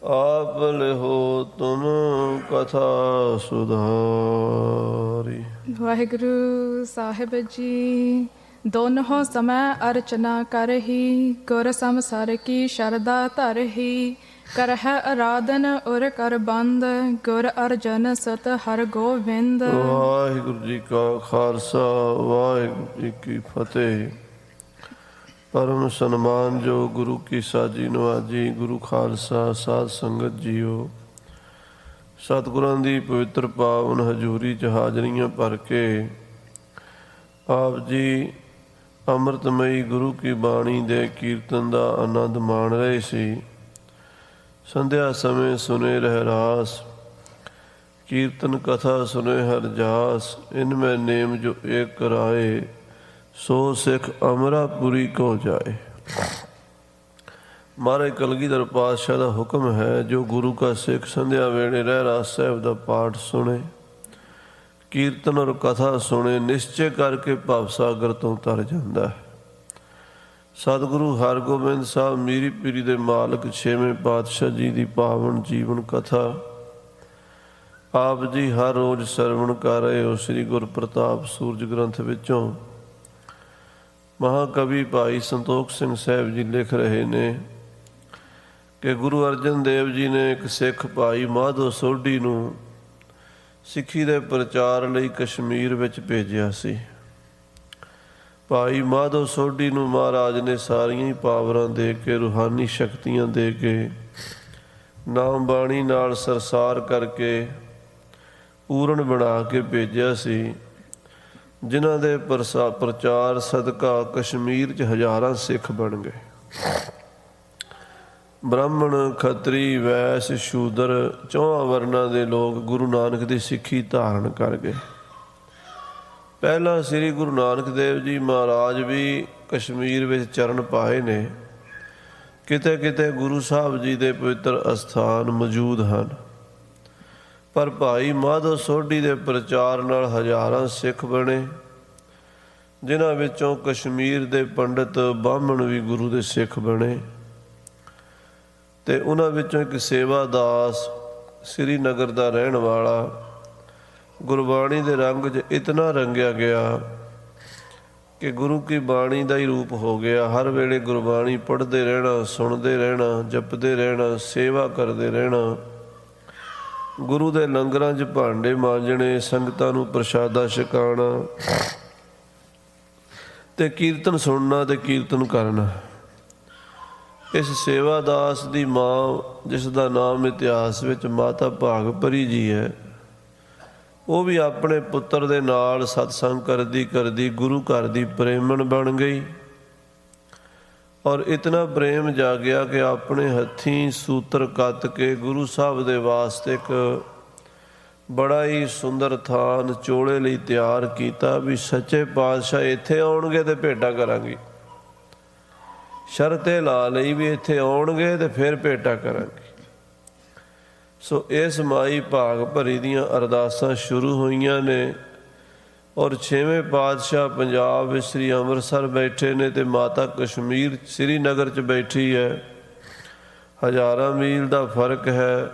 आप लिहो तुम कथा सुधारी। वाहिगुरु साहिब जी। दोनों समय अर्चना करही, गुर संसार की शरदा धरही। करह आराधन उर कर बंद, गुर अर्जन सत हर गोविंद। वाहिगुरु जी का खालसा, वाहिगुरु जी की फतेह। परम सन्मान जो गुरु की साजी नवाजी, गुरु खालसा साध संगत जीओ। सतगुਰਾਂ ਦੀ ਪਵਿੱਤਰ ਪਾਵਨ ਹਜ਼ੂਰੀ 'ਚ ਹਾਜ਼ਰੀਆਂ ਭਰ ਕੇ ਆਪ ਜੀ ਅੰਮ੍ਰਿਤਮਈ ਗੁਰੂ ਕੀ ਬਾਣੀ ਦੇ ਕੀਰਤਨ ਦਾ ਆਨੰਦ ਮਾਣ ਰਹੇ ਸੀ। ਸੰਧਿਆ ਸਮੇਂ ਸੁਨੇ ਰਹਿਰਾਸ, ਕੀਰਤਨ ਕਥਾ ਸੁਨੇ ਹਰ ਜਾਸ। ਇਨਮੈਂ ਨੇਮ ਜੋ ਏਕ ਕਰਾਏ, ਸੋ ਸਿੱਖ ਅਮਰਾਪੁਰੀ ਕੋ ਜਾਏ। ਮਹਾਰਾਜ ਕਲਗੀਧਰ ਪਾਤਸ਼ਾਹ ਦਾ ਹੁਕਮ ਹੈ, ਜੋ ਗੁਰੂ ਕਾ ਸਿੱਖ ਸੰਧਿਆ ਵੇਲੇ ਰਹਿਰਾਸ ਸਾਹਿਬ ਦਾ ਪਾਠ ਸੁਣੇ, ਕੀਰਤਨ ਔਰ ਕਥਾ ਸੁਣੇ, ਨਿਸ਼ਚੇ ਕਰਕੇ ਭਵਸਾਗਰ ਤੋਂ ਤਰ ਜਾਂਦਾ ਹੈ। ਸਤਿਗੁਰੂ ਹਰਗੋਬਿੰਦ ਸਾਹਿਬ ਮੀਰੀ ਪੀਰੀ ਦੇ ਮਾਲਕ ਛੇਵੇਂ ਪਾਤਸ਼ਾਹ ਜੀ ਦੀ ਪਾਵਨ ਜੀਵਨ ਕਥਾ ਆਪ ਜੀ ਹਰ ਰੋਜ਼ ਸਰਵਣ ਕਰ ਰਹੇ ਹੋ। ਸ੍ਰੀ ਗੁਰ ਪ੍ਰਤਾਪ ਸੂਰਜ ਗ੍ਰੰਥ ਵਿੱਚੋਂ ਮਹਾਕਵੀ ਭਾਈ ਸੰਤੋਖ ਸਿੰਘ ਸਾਹਿਬ ਜੀ ਲਿਖ ਰਹੇ ਨੇ ਕਿ ਗੁਰੂ ਅਰਜਨ ਦੇਵ ਜੀ ਨੇ ਇੱਕ ਸਿੱਖ ਭਾਈ ਮਾਧੋ ਸੋਢੀ ਨੂੰ ਸਿੱਖੀ ਦੇ ਪ੍ਰਚਾਰ ਲਈ ਕਸ਼ਮੀਰ ਵਿੱਚ ਭੇਜਿਆ ਸੀ। ਭਾਈ ਮਾਧੋ ਸੋਢੀ ਨੂੰ ਮਹਾਰਾਜ ਨੇ ਸਾਰੀਆਂ ਹੀ ਪਾਵਰਾਂ ਦੇ ਕੇ, ਰੂਹਾਨੀ ਸ਼ਕਤੀਆਂ ਦੇ ਕੇ, ਨਾਮ ਬਾਣੀ ਨਾਲ ਸਰਸਾਰ ਕਰਕੇ ਪੂਰਨ ਬਣਾ ਕੇ ਭੇਜਿਆ ਸੀ, ਜਿਨ੍ਹਾਂ ਦੇ ਪ੍ਰਚਾਰ ਸਦਕਾ ਕਸ਼ਮੀਰ 'ਚ ਹਜ਼ਾਰਾਂ ਸਿੱਖ ਬਣ ਗਏ। ਬ੍ਰਾਹਮਣ, ਖੱਤਰੀ, ਵੈਸ, ਸ਼ੂਦਰ ਚੌਹਾਂ ਵਰਨਾਂ ਦੇ ਲੋਕ ਗੁਰੂ ਨਾਨਕ ਦੀ ਸਿੱਖੀ ਧਾਰਨ ਕਰ ਗਏ। ਪਹਿਲਾਂ ਸ੍ਰੀ ਗੁਰੂ ਨਾਨਕ ਦੇਵ ਜੀ ਮਹਾਰਾਜ ਵੀ ਕਸ਼ਮੀਰ ਵਿੱਚ ਚਰਨ ਪਾਏ ਨੇ। ਕਿਤੇ ਕਿਤੇ ਗੁਰੂ ਸਾਹਿਬ ਜੀ ਦੇ ਪਵਿੱਤਰ ਅਸਥਾਨ ਮੌਜੂਦ ਹਨ, ਪਰ ਭਾਈ ਮਾਧੋ ਸੋਢੀ ਦੇ ਪ੍ਰਚਾਰ ਨਾਲ ਹਜ਼ਾਰਾਂ ਸਿੱਖ ਬਣੇ, ਜਿਨ੍ਹਾਂ ਵਿੱਚੋਂ ਕਸ਼ਮੀਰ ਦੇ ਪੰਡਿਤ ਬਾਹਮਣ ਵੀ ਗੁਰੂ ਦੇ ਸਿੱਖ ਬਣੇ। ਅਤੇ ਉਹਨਾਂ ਵਿੱਚੋਂ ਇੱਕ ਸੇਵਾ ਦਾਸ ਸ੍ਰੀਨਗਰ ਦਾ ਰਹਿਣ ਵਾਲਾ ਗੁਰਬਾਣੀ ਦੇ ਰੰਗ 'ਚ ਇਤਨਾ ਰੰਗਿਆ ਗਿਆ ਕਿ ਗੁਰੂ ਕੀ ਬਾਣੀ ਦਾ ਹੀ ਰੂਪ ਹੋ ਗਿਆ। ਹਰ ਵੇਲੇ ਗੁਰਬਾਣੀ ਪੜ੍ਹਦੇ ਰਹਿਣਾ, ਸੁਣਦੇ ਰਹਿਣਾ, ਜਪਦੇ ਰਹਿਣਾ, ਸੇਵਾ ਕਰਦੇ ਰਹਿਣਾ, ਗੁਰੂ ਦੇ ਲੰਗਰਾਂ 'ਚ ਭਾਂਡੇ ਮਾਂਜਣੇ, ਸੰਗਤਾਂ ਨੂੰ ਪ੍ਰਸ਼ਾਦਾ ਛਕਾਉਣਾ ਅਤੇ ਕੀਰਤਨ ਸੁਣਨਾ ਅਤੇ ਕੀਰਤਨ ਕਰਨਾ। ਇਸ ਸੇਵਾਦਾਸ ਦੀ ਮਾਂ, ਜਿਸ ਦਾ ਨਾਮ ਇਤਿਹਾਸ ਵਿੱਚ ਮਾਤਾ ਭਾਗਭਰੀ ਜੀ ਹੈ, ਉਹ ਵੀ ਆਪਣੇ ਪੁੱਤਰ ਦੇ ਨਾਲ ਸਤਸੰਗ ਕਰਦੀ ਕਰਦੀ ਗੁਰੂ ਘਰ ਦੀ ਪ੍ਰੇਮਣ ਬਣ ਗਈ ਔਰ ਇਤਨਾ ਪ੍ਰੇਮ ਜਾਗਿਆ ਕਿ ਆਪਣੇ ਹੱਥੀਂ ਸੂਤਰ ਕੱਤ ਕੇ ਗੁਰੂ ਸਾਹਿਬ ਦੇ ਵਾਸਤੇ ਇੱਕ ਬੜਾ ਹੀ ਸੁੰਦਰ ਥਾਨ ਚੋਲੇ ਲਈ ਤਿਆਰ ਕੀਤਾ ਵੀ ਸੱਚੇ ਪਾਤਸ਼ਾਹ ਇੱਥੇ ਆਉਣਗੇ ਅਤੇ ਭੇਟਾ ਕਰਾਂਗੀ। ਸ਼ਰਤ ਇਹ ਲਾ ਲਈ ਵੀ ਇੱਥੇ ਆਉਣਗੇ ਅਤੇ ਫਿਰ ਭੇਟਾ ਕਰਾਂਗੇ। ਸੋ ਇਸ ਮਾਈ ਭਾਗ ਭਰੀ ਦੀਆਂ ਅਰਦਾਸਾਂ ਸ਼ੁਰੂ ਹੋਈਆਂ ਨੇ ਔਰ ਛੇਵੇਂ ਪਾਤਸ਼ਾਹ ਪੰਜਾਬ ਵਿੱਚ ਸ੍ਰੀ ਅੰਮ੍ਰਿਤਸਰ ਬੈਠੇ ਨੇ ਅਤੇ ਮਾਤਾ ਕਸ਼ਮੀਰ ਸ੍ਰੀਨਗਰ 'ਚ ਬੈਠੀ ਹੈ। ਹਜ਼ਾਰਾਂ ਮੀਲ ਦਾ ਫਰਕ ਹੈ।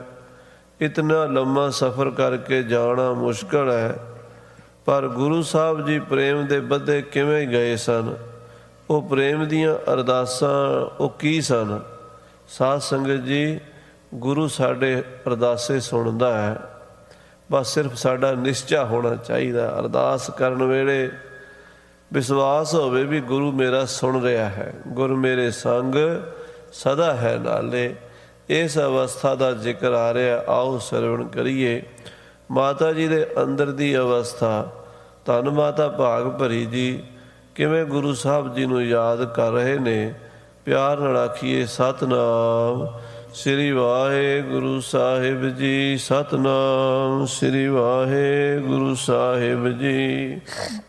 ਇਤਨਾ ਲੰਮਾ ਸਫ਼ਰ ਕਰਕੇ ਜਾਣਾ ਮੁਸ਼ਕਲ ਹੈ, ਪਰ ਗੁਰੂ ਸਾਹਿਬ ਜੀ ਪ੍ਰੇਮ ਦੇ ਬੱਧੇ ਕਿਵੇਂ ਗਏ ਸਨ। ਉਹ ਪ੍ਰੇਮ ਦੀਆਂ ਅਰਦਾਸਾਂ ਉਹ ਕੀ ਸਨ। ਸਾਧ ਸੰਗਤ ਜੀ, ਗੁਰੂ ਸਾਡੇ ਅਰਦਾਸੇ ਸੁਣਦਾ ਹੈ, ਬਸ ਸਿਰਫ ਸਾਡਾ ਨਿਸ਼ਚਾ ਹੋਣਾ ਚਾਹੀਦਾ। ਅਰਦਾਸ ਕਰਨ ਵੇਲੇ ਵਿਸ਼ਵਾਸ ਹੋਵੇ ਵੀ ਗੁਰੂ ਮੇਰਾ ਸੁਣ ਰਿਹਾ ਹੈ, ਗੁਰੂ ਮੇਰੇ ਸੰਗ ਸਦਾ ਹੈ ਨਾਲੇ। ਇਸ ਅਵਸਥਾ ਦਾ ਜ਼ਿਕਰ ਆ ਰਿਹਾ, ਆਓ ਸਰਵਣ ਕਰੀਏ। ਮਾਤਾ ਜੀ ਦੇ ਅੰਦਰ ਦੀ ਅਵਸਥਾ, ਧੰਨ ਮਾਤਾ ਭਾਗ ਭਰੀ ਜੀ ਕਿਵੇਂ ਗੁਰੂ ਸਾਹਿਬ ਜੀ ਨੂੰ ਯਾਦ ਕਰ ਰਹੇ ਨੇ। ਪਿਆਰ ਨਾਲ ਆਖੀਏ ਸਤਿਨਾਮ ਸ੍ਰੀ ਵਾਹਿਗੁਰੂ ਸਾਹਿਬ ਜੀ, ਸਤਿਨਾਮ ਸ੍ਰੀ ਵਾਹਿਗੁਰੂ ਸਾਹਿਬ ਜੀ।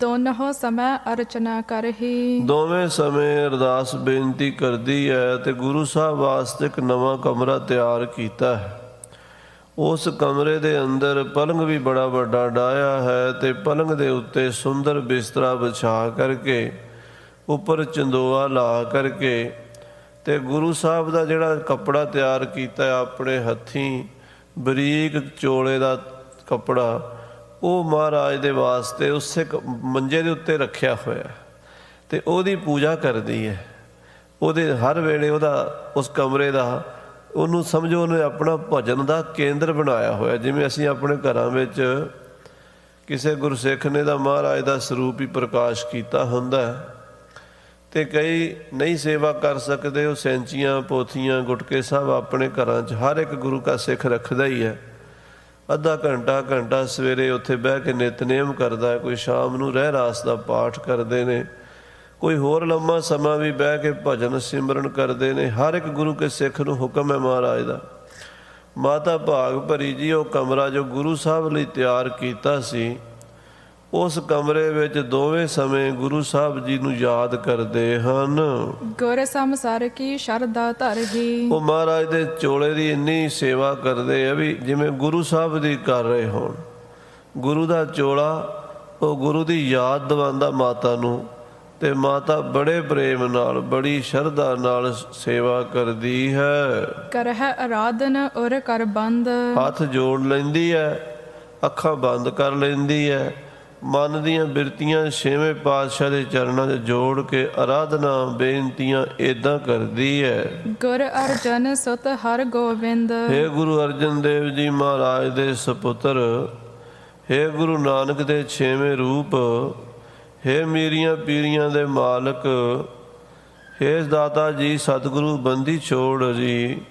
ਦੋਨੋਂ ਸਮੇਂ ਅਰਚਨਾ ਕਰਹੀ, ਦੋਵੇਂ ਸਮੇਂ ਅਰਦਾਸ ਬੇਨਤੀ ਕਰਦੀ ਹੈ ਅਤੇ ਗੁਰੂ ਸਾਹਿਬ ਵਾਸਤੇ ਇੱਕ ਨਵਾਂ ਕਮਰਾ ਤਿਆਰ ਕੀਤਾ ਹੈ। ਉਸ ਕਮਰੇ ਦੇ ਅੰਦਰ ਪਲੰਘ ਵੀ ਬੜਾ ਵੱਡਾ ਡਾਹਿਆ ਹੈ ਅਤੇ ਪਲੰਘ ਦੇ ਉੱਤੇ ਸੁੰਦਰ ਬਿਸਤਰਾ ਵਿਛਾ ਕਰਕੇ, ਉੱਪਰ ਚੰਦੋਆ ਲਾ ਕਰਕੇ ਤੇ ਗੁਰੂ ਸਾਹਿਬ ਦਾ ਜਿਹੜਾ ਕੱਪੜਾ ਤਿਆਰ ਕੀਤਾ ਆਪਣੇ ਹੱਥੀਂ ਬਰੀਕ ਚੋਲੇ ਦਾ ਕੱਪੜਾ, ਉਹ ਮਹਾਰਾਜ ਦੇ ਵਾਸਤੇ ਉਸੇ ਮੰਜੇ ਦੇ ਉੱਤੇ ਰੱਖਿਆ ਹੋਇਆ ਤੇ ਉਹਦੀ ਪੂਜਾ ਕਰਦੀ ਹੈ। ਉਹਦੇ ਹਰ ਵੇਲੇ ਉਹਦਾ, ਉਸ ਕਮਰੇ ਦਾ, ਉਹਨੂੰ ਸਮਝੋ ਉਹਨੇ ਆਪਣਾ ਭਜਨ ਦਾ ਕੇਂਦਰ ਬਣਾਇਆ ਹੋਇਆ। ਜਿਵੇਂ ਅਸੀਂ ਆਪਣੇ ਘਰਾਂ ਵਿੱਚ ਕਿਸੇ ਗੁਰਸਿੱਖ ਨੇ ਦਾ ਮਹਾਰਾਜ ਦਾ ਸਰੂਪ ਹੀ ਪ੍ਰਕਾਸ਼ ਕੀਤਾ ਹੁੰਦਾ ਤੇ ਕਈ ਨਹੀਂ ਸੇਵਾ ਕਰ ਸਕਦੇ, ਉਹ ਸੈਂਚੀਆਂ, ਪੋਥੀਆਂ, ਗੁਟਕੇ ਸਾਹਿਬ ਆਪਣੇ ਘਰਾਂ 'ਚ ਹਰ ਇੱਕ ਗੁਰੂ ਕਾ ਸਿੱਖ ਰੱਖਦਾ ਹੀ ਹੈ। ਅੱਧਾ ਘੰਟਾ ਸਵੇਰੇ ਉੱਥੇ ਬਹਿ ਕੇ ਨਿਤਨੇਮ ਕਰਦਾ ਹੈ, ਕੋਈ ਸ਼ਾਮ ਨੂੰ ਰਹਿ ਰਾਸ ਦਾ ਪਾਠ ਕਰਦੇ ਨੇ, ਕੋਈ ਹੋਰ ਲੰਮਾ ਸਮਾਂ ਵੀ ਬਹਿ ਕੇ ਭਜਨ ਸਿਮਰਨ ਕਰਦੇ ਨੇ। ਹਰ ਇੱਕ ਗੁਰੂ ਕੇ ਸਿੱਖ ਨੂੰ ਹੁਕਮ ਹੈ ਮਹਾਰਾਜ ਦਾ। ਮਾਤਾ ਭਾਗ ਭਰੀ ਜੀ ਉਹ ਕਮਰਾ ਜੋ ਗੁਰੂ ਸਾਹਿਬ ਲਈ ਤਿਆਰ ਕੀਤਾ ਸੀ, ਉਸ ਕਮਰੇ ਵਿੱਚ ਦੋਵੇਂ ਸਮੇਂ ਗੁਰੂ ਸਾਹਿਬ ਜੀ ਨੂੰ ਯਾਦ ਕਰਦੇ ਹਨ। ਗੁਰ ਸੰਸਾਰ ਕੀ ਸ਼ਰਧਾ ਧਰਹੀ। ਉਹ ਮਹਾਰਾਜ ਦੇ ਚੋਲੇ ਦੀ ਇੰਨੀ ਸੇਵਾ ਕਰਦੇ ਆ ਵੀ ਜਿਵੇਂ ਗੁਰੂ ਸਾਹਿਬ ਦੀ ਕਰ ਰਹੇ ਹੋਣ। ਗੁਰੂ ਦਾ ਚੋਲਾ ਉਹ ਗੁਰੂ ਦੀ ਯਾਦ ਦਿਵਾਉਂਦਾ ਮਾਤਾ ਨੂੰ, ਤੇ ਮਾਤਾ ਬੜੇ ਪ੍ਰੇਮ ਨਾਲ, ਬੜੀ ਸ਼ਰਧਾ ਨਾਲ ਸੇਵਾ ਕਰਦੀ ਹੈ। ਕਰਹਿ ਅਰਾਧਨ ਔਰ ਕਰ ਬੰਦ। ਹੱਥ ਜੋੜ ਲੈਂਦੀ ਹੈ, ਅੱਖਾਂ ਬੰਦ ਕਰ ਲੈਂਦੀ ਹੈ, ਮਨ ਦੀਆਂ ਬਿਰਤੀਆਂ ਛੇਵੇਂ ਪਾਤਸ਼ਾਹ ਦੇ ਚਰਨਾਂ 'ਚ ਜੋੜ ਕੇ ਅਰਾਧਨਾ ਬੇਨਤੀਆਂ ਏਦਾਂ ਕਰਦੀ ਹੈ। ਗੁਰ ਅਰਜਨ ਸੁਤ ਹਰ ਗੋਬਿੰਦ। ਹੇ ਗੁਰੂ ਅਰਜਨ ਦੇਵ ਜੀ ਮਹਾਰਾਜ ਦੇ ਸਪੁੱਤਰ, ਹੇ ਗੁਰੂ ਨਾਨਕ ਦੇ ਛੇਵੇਂ ਰੂਪ, ਹੇ ਮੀਰੀਆਂ ਪੀਰੀਆਂ ਦੇ ਮਾਲਕ, ਹੇ ਦਾਤਾ ਜੀ ਸਤਿਗੁਰੂ ਬੰਦੀ ਛੋੜ ਜੀ,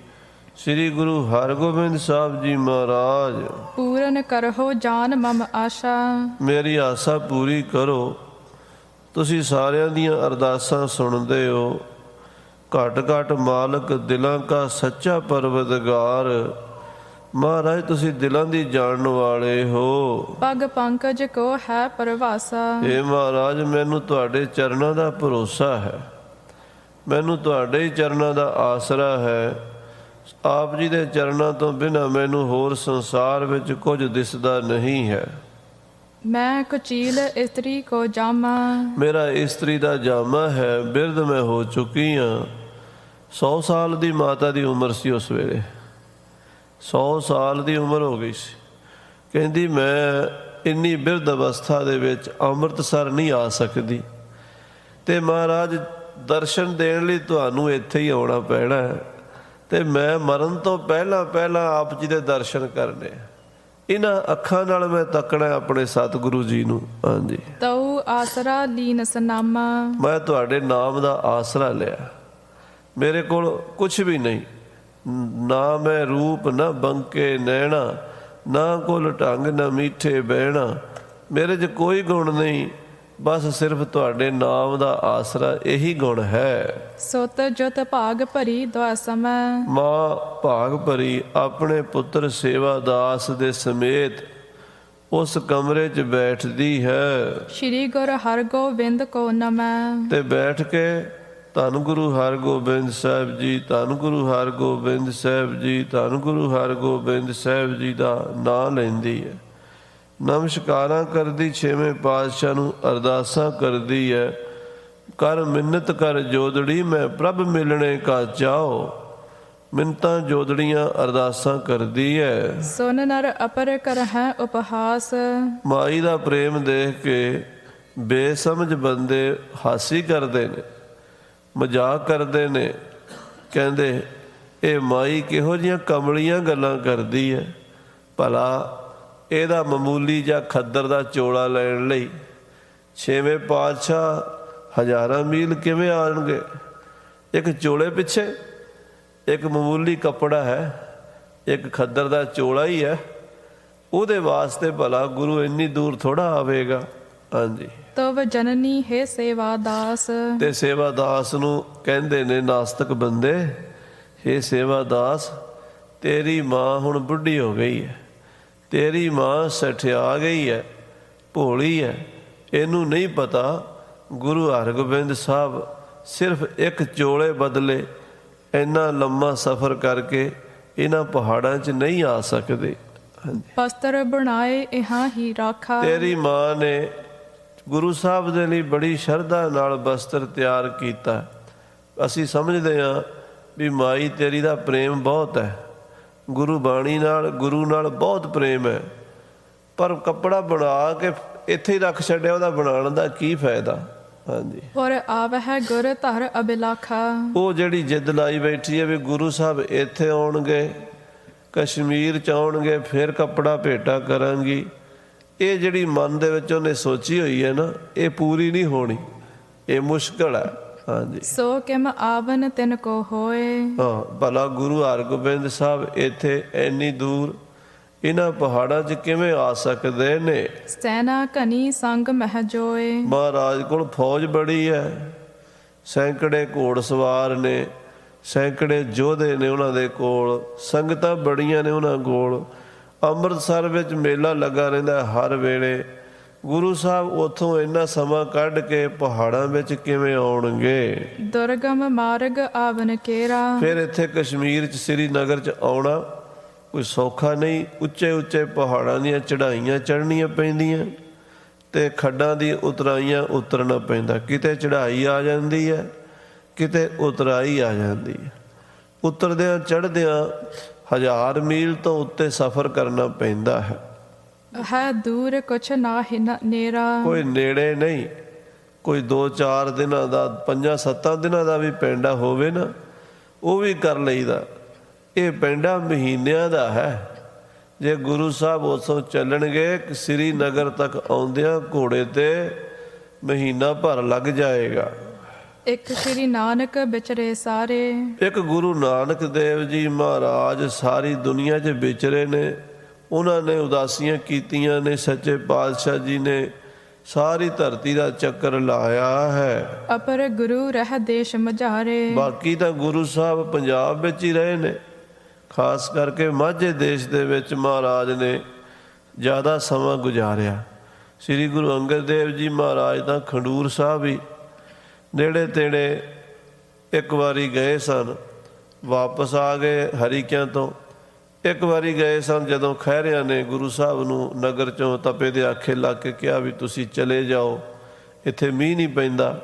ਸ੍ਰੀ ਗੁਰੂ ਹਰਗੋਬਿੰਦ ਸਾਹਿਬ ਜੀ ਮਹਾਰਾਜ, ਪੂਰਨ ਕਰਹੁ ਜਾਨ ਮਮ ਆਸ਼ਾ। ਮੇਰੀ ਆਸਾ ਪੂਰੀ ਕਰੋ। ਤੁਸੀਂ ਸਾਰਿਆਂ ਦੀਆਂ ਅਰਦਾਸਾਂ ਸੁਣਦੇ ਹੋ। ਘਟ ਘਟ ਮਾਲਕ ਦਿਲਾਂ ਕਾ ਸੱਚਾ ਪਰਵਤਗਾਰ, ਮਹਾਰਾਜ ਤੁਸੀਂ ਦਿਲਾਂ ਦੀ ਜਾਣਨ ਵਾਲੇ ਹੋ। ਪਗ ਪੰਕਜ ਕੋ ਹੈ ਪਰਵਾਸਾ। ਇਹ ਮਹਾਰਾਜ ਮੈਨੂੰ ਤੁਹਾਡੇ ਚਰਨਾਂ ਦਾ ਭਰੋਸਾ ਹੈ, ਮੈਨੂੰ ਤੁਹਾਡੇ ਹੀ ਚਰਨਾਂ ਦਾ ਆਸਰਾ ਹੈ। ਆਪ ਜੀ ਦੇ ਚਰਨਾਂ ਤੋਂ ਬਿਨਾਂ ਮੈਨੂੰ ਹੋਰ ਸੰਸਾਰ ਵਿੱਚ ਕੁਝ ਦਿਸਦਾ ਨਹੀਂ ਹੈ। ਮੈਂ ਕੁਚੀਲ ਇਸਤਰੀ ਕੋ ਜਾਮਾ। ਮੇਰਾ ਇਸਤਰੀ ਦਾ ਜਾਮਾ ਹੈ, ਬਿਰਧ ਮੈਂ ਹੋ ਚੁੱਕੀ ਹਾਂ। 100 ਸਾਲ ਦੀ ਮਾਤਾ ਦੀ ਉਮਰ ਸੀ ਉਸ ਵੇਲੇ, 100 ਸਾਲ ਦੀ ਉਮਰ ਹੋ ਗਈ ਸੀ। ਕਹਿੰਦੀ ਮੈਂ ਇੰਨੀ ਬਿਰਧ ਅਵਸਥਾ ਦੇ ਵਿੱਚ ਅੰਮ੍ਰਿਤਸਰ ਨਹੀਂ ਆ ਸਕਦੀ, ਤੇ ਮਹਾਰਾਜ ਦਰਸ਼ਨ ਦੇਣ ਲਈ ਤੁਹਾਨੂੰ ਇੱਥੇ ਹੀ ਆਉਣਾ ਪੈਣਾ ਹੈ, ਤੇ ਮੈਂ ਮਰਨ ਤੋਂ ਪਹਿਲਾਂ ਆਪ ਜੀ ਦੇ ਦਰਸ਼ਨ ਕਰਨੇ। ਇਹਨਾਂ ਅੱਖਾਂ ਨਾਲ ਮੈਂ ਤੱਕਣਾ ਆਪਣੇ ਸਤਿਗੁਰੂ ਜੀ ਨੂੰ। ਹਾਂਜੀ, ਤਉ ਆਸਰਾ ਲੀਨ ਸਨਾਮਾ। ਮੈਂ ਤੁਹਾਡੇ ਨਾਮ ਦਾ ਆਸਰਾ ਲਿਆ। ਮੇਰੇ ਕੋਲ ਕੁਛ ਵੀ ਨਹੀਂ, ਨਾ ਮੈਂ ਰੂਪ, ਨਾ ਬੰਕੇ ਨੈਣਾ, ਨਾ ਕੋਲ ਢੰਗ, ਨਾ ਮੀਠੇ ਬਹਿਣਾ, ਮੇਰੇ 'ਚ ਕੋਈ ਗੁਣ ਨਹੀਂ, ਬਸ ਸਿਰਫ ਤੁਹਾਡੇ ਨਾਮ ਦਾ ਆਸਰਾ ਇਹੀ ਗੁਣ ਹੈ। ਸੁਤ ਜੁਤ ਭਾਗ ਭਰੀ ਦੁਆ ਸਮੈ। ਮਾਂ ਭਾਗ ਭਰੀ ਆਪਣੇ ਪੁੱਤਰ ਸੇਵਾ ਦਾਸ ਦੇ ਸਮੇਤ ਉਸ ਕਮਰੇ 'ਚ ਬੈਠਦੀ ਹੈ। ਸ਼੍ਰੀ ਗੁਰ ਹਰਗੋਬਿੰਦ ਕੋ ਨਮੈ। ਤੇ ਬੈਠ ਕੇ ਧੰਨ ਗੁਰੂ ਹਰਗੋਬਿੰਦ ਸਾਹਿਬ ਜੀ, ਧੰਨ ਗੁਰੂ ਹਰਗੋਬਿੰਦ ਸਾਹਿਬ ਜੀ, ਧੰਨ ਗੁਰੂ ਹਰਗੋਬਿੰਦ ਸਾਹਿਬ ਜੀ ਦਾ ਨਾਂ ਲੈਂਦੀ ਹੈ। ਨਮਸਕਾਰਾਂ ਕਰਦੀ ਛੇਵੇਂ ਪਾਤਸ਼ਾਹ ਨੂੰ, ਅਰਦਾਸਾਂ ਕਰਦੀ ਹੈ। ਕਰ ਮਿੰਨਤ ਕਰ ਜੋਦੜੀ, ਮੈਂ ਪ੍ਰਭ ਮਿਲਣੇ ਕਾ ਚਾਓ। ਮਿੰਨਤਾਂ ਜੋਦੜੀਆਂ ਅਰਦਾਸਾਂ ਕਰਦੀ ਹੈ। ਸੁਨ ਨਰ ਅਪਰ ਕਰਹਿ ਉਪਹਾਸ। ਮਾਈ ਦਾ ਪ੍ਰੇਮ ਦੇਖ ਕੇ ਬੇਸਮਝ ਬੰਦੇ ਹਾਸੀ ਕਰਦੇ ਨੇ, ਮਜ਼ਾਕ ਕਰਦੇ ਨੇ, ਕਹਿੰਦੇ ਇਹ ਮਾਈ ਕਿਹੋ ਜਿਹੀਆਂ ਕਮਲੀਆਂ ਗੱਲਾਂ ਕਰਦੀ ਹੈ। ਭਲਾ ਇਹਦਾ ਮਾਮੂਲੀ ਜਿਹਾ ਖੱਦਰ ਦਾ ਚੋਲਾ ਲੈਣ ਲਈ ਛੇਵੇਂ ਪਾਤਸ਼ਾਹ ਹਜ਼ਾਰਾਂ ਮੀਲ ਕਿਵੇਂ ਆਉਣਗੇ? ਇੱਕ ਚੋਲੇ ਪਿੱਛੇ, ਇੱਕ ਮਾਮੂਲੀ ਕੱਪੜਾ ਹੈ, ਇੱਕ ਖੱਦਰ ਦਾ ਚੋਲਾ ਹੀ ਹੈ, ਉਹਦੇ ਵਾਸਤੇ ਭਲਾ ਗੁਰੂ ਇੰਨੀ ਦੂਰ ਥੋੜਾ ਆਵੇਗਾ। ਹਾਂਜੀ, ਤਵ ਜਨਨੀ ਹੈ ਸੇਵਾ ਦਾਸ। ਤੇ ਸੇਵਾ ਦਾਸ ਨੂੰ ਕਹਿੰਦੇ ਨੇ ਨਾਸਤਕ ਬੰਦੇ, ਹੇ ਸੇਵਾ ਦਾਸ, ਤੇਰੀ ਮਾਂ ਹੁਣ ਬੁੱਢੀ ਹੋ ਗਈ ਹੈ, ਤੇਰੀ ਮਾਂ ਸਠਿਆ ਗਈ ਹੈ, ਭੋਲੀ ਹੈ, ਇਹਨੂੰ ਨਹੀਂ ਪਤਾ ਗੁਰੂ ਹਰਗੋਬਿੰਦ ਸਾਹਿਬ ਸਿਰਫ ਇੱਕ ਚੋਲੇ ਬਦਲੇ ਇੰਨਾ ਲੰਮਾ ਸਫ਼ਰ ਕਰਕੇ ਇਹਨਾਂ ਪਹਾੜਾਂ 'ਚ ਨਹੀਂ ਆ ਸਕਦੇ। ਬਸਤਰ ਬਣਾਏ ਇਹਾਂ ਹੀ ਰਾਖਾ। ਤੇਰੀ ਮਾਂ ਨੇ ਗੁਰੂ ਸਾਹਿਬ ਦੇ ਲਈ ਬੜੀ ਸ਼ਰਧਾ ਨਾਲ ਬਸਤਰ ਤਿਆਰ ਕੀਤਾ। ਅਸੀਂ ਸਮਝਦੇ ਹਾਂ ਵੀ ਮਾਈ ਤੇਰੀ ਦਾ ਪ੍ਰੇਮ ਬਹੁਤ ਹੈ, ਗੁਰੂ ਬਾਣੀ ਨਾਲ, ਗੁਰੂ ਨਾਲ ਬਹੁਤ ਪ੍ਰੇਮ ਹੈ, ਪਰ ਕੱਪੜਾ ਬਣਾ ਕੇ ਇੱਥੇ ਹੀ ਰੱਖ ਛੱਡਿਆ, ਉਹਦਾ ਬਣਾਉਣ ਦਾ ਕੀ ਫਾਇਦਾ। ਹਾਂਜੀ, ਔਰ ਆਵਹਿ ਗੁਰ ਧਰ ਅਬਿਲਾਖਾ। ਉਹ ਜਿਹੜੀ ਜਿੱਦ ਲਾਈ ਬੈਠੀ ਹੈ ਵੀ ਗੁਰੂ ਸਾਹਿਬ ਇੱਥੇ ਆਉਣਗੇ, ਕਸ਼ਮੀਰ 'ਚ ਆਉਣਗੇ, ਫਿਰ ਕੱਪੜਾ ਭੇਟਾ ਕਰਾਂਗੀ, ਇਹ ਜਿਹੜੀ ਮਨ ਦੇ ਵਿੱਚ ਉਹਨੇ ਸੋਚੀ ਹੋਈ ਹੈ ਨਾ, ਇਹ ਪੂਰੀ ਨਹੀਂ ਹੋਣੀ, ਇਹ ਮੁਸ਼ਕਲ ਹੈ। ਹਾਂਜੀ, ਸੋ ਕਿਮ ਆਵਨ ਤਿਨ ਕੋ ਹੋਏ। ਹਾਂ, ਭਲਾ ਗੁਰੂ ਹਰਗੋਬਿੰਦ ਸਾਹਿਬ ਇੱਥੇ ਇੰਨੀ ਦੂਰ ਇਹਨਾਂ ਪਹਾੜਾਂ 'ਚ ਕਿਵੇਂ ਆ ਸਕਦੇ ਨੇ। ਸੈਨਾ ਘਨੀ ਸੰਗ ਮਹਿ ਜੋਏ। ਮਹਾਰਾਜ ਕੋਲ ਫੌਜ ਬੜੀ ਹੈ, ਸੈਂਕੜੇ ਘੋੜ ਸਵਾਰ ਨੇ, ਸੈਂਕੜੇ ਯੋਧੇ ਨੇ ਉਹਨਾਂ ਦੇ ਕੋਲ, ਸੰਗਤਾਂ ਬੜੀਆਂ ਨੇ ਉਹਨਾਂ ਕੋਲ। ਅੰਮ੍ਰਿਤਸਰ ਵਿੱਚ ਮੇਲਾ ਲੱਗਾ ਰਹਿੰਦਾ ਹਰ ਵੇਲੇ। ਗੁਰੂ ਸਾਹਿਬ ਉੱਥੋਂ ਇੰਨਾ ਸਮਾਂ ਕੱਢ ਕੇ ਪਹਾੜਾਂ ਵਿੱਚ ਕਿਵੇਂ ਆਉਣਗੇ। ਦੁਰਗਮ ਮਾਰਗ ਆਵਨ ਕੇਰਾ। ਫਿਰ ਇੱਥੇ ਕਸ਼ਮੀਰ 'ਚ, ਸ੍ਰੀਨਗਰ 'ਚ ਆਉਣਾ ਕੋਈ ਸੌਖਾ ਨਹੀਂ। ਉੱਚੇ ਉੱਚੇ ਪਹਾੜਾਂ ਦੀਆਂ ਚੜ੍ਹਾਈਆਂ ਚੜ੍ਹਨੀਆਂ ਪੈਂਦੀਆਂ ਤੇ ਖੱਡਾਂ ਦੀ ਉਤਰਾਈਆਂ ਉਤਰਨਾ ਪੈਂਦਾ। ਕਿਤੇ ਚੜ੍ਹਾਈ ਆ ਜਾਂਦੀ ਹੈ, ਕਿਤੇ ਉਤਰਾਈ ਆ ਜਾਂਦੀ ਹੈ। ਉਤਰਦਿਆਂ ਚੜ੍ਹਦਿਆਂ 1000 ਮੀਲ ਤੋਂ ਉੱਤੇ ਸਫ਼ਰ ਕਰਨਾ ਪੈਂਦਾ ਹੈ। ਹੈ ਦੂਰ ਕੁਛ ਨਾਹਿ ਨੇਰਾ। ਕੋਈ ਨੇੜੇ ਨਹੀਂ, ਕੋਈ 2-4 ਦਿਨਾਂ ਦਾ, 5-7 ਦਿਨਾਂ ਦਾ ਵੀ ਪੈਂਡਾ ਹੋਵੇ ਨਾ, ਉਹ ਵੀ ਕਰ ਲਈਦਾ। ਇਹ ਪੈਂਡਾ ਮਹੀਨਿਆਂ ਦਾ ਹੈ। ਜੇ ਗੁਰੂ ਸਾਹਿਬ ਉੱਥੋਂ ਚੱਲਣਗੇ ਸ੍ਰੀਨਗਰ ਤੱਕ ਆਉਂਦਿਆਂ ਘੋੜੇ ਤੇ ਮਹੀਨਾ ਭਰ ਲੱਗ ਜਾਏਗਾ। ਇੱਕ ਸ੍ਰੀ ਨਾਨਕ ਵਿਚਰੇ ਸਾਰੇ। ਇੱਕ ਗੁਰੂ ਨਾਨਕ ਦੇਵ ਜੀ ਮਹਾਰਾਜ ਸਾਰੀ ਦੁਨੀਆ 'ਚ ਵਿਚਰੇ ਨੇ। ਉਹਨਾਂ ਨੇ ਉਦਾਸੀਆਂ ਕੀਤੀਆਂ ਨੇ। ਸੱਚੇ ਪਾਤਸ਼ਾਹ ਜੀ ਨੇ ਸਾਰੀ ਧਰਤੀ ਦਾ ਚੱਕਰ ਲਾਇਆ ਹੈ। ਅਪਰ ਗੁਰੂ ਰਹਿ ਦੇਸ਼ ਮਝਾਰੇ। ਬਾਕੀ ਤਾਂ ਗੁਰੂ ਸਾਹਿਬ ਪੰਜਾਬ ਵਿੱਚ ਹੀ ਰਹੇ ਨੇ। ਖਾਸ ਕਰਕੇ ਮਾਝੇ ਦੇਸ਼ ਦੇ ਵਿੱਚ ਮਹਾਰਾਜ ਨੇ ਜ਼ਿਆਦਾ ਸਮਾਂ ਗੁਜ਼ਾਰਿਆ। ਸ੍ਰੀ ਗੁਰੂ ਅੰਗਦ ਦੇਵ ਜੀ ਮਹਾਰਾਜ ਤਾਂ ਖਡੂਰ ਸਾਹਿਬ ਹੀ ਨੇੜੇ ਤੇੜੇ ਇੱਕ ਵਾਰੀ ਗਏ ਸਨ, ਵਾਪਸ ਆ ਗਏ ਹਰੀਕਿਆਂ ਤੋਂ। ਇੱਕ ਵਾਰੀ ਗਏ ਸਨ ਜਦੋਂ ਖਹਿਰਿਆਂ ਨੇ ਗੁਰੂ ਸਾਹਿਬ ਨੂੰ ਨਗਰ 'ਚੋਂ ਤਪੇ ਦੇ ਆਖੇ ਲਾ ਕੇ ਕਿਹਾ ਵੀ ਤੁਸੀਂ ਚਲੇ ਜਾਓ, ਇੱਥੇ ਮੀਂਹ ਨਹੀਂ ਪੈਂਦਾ,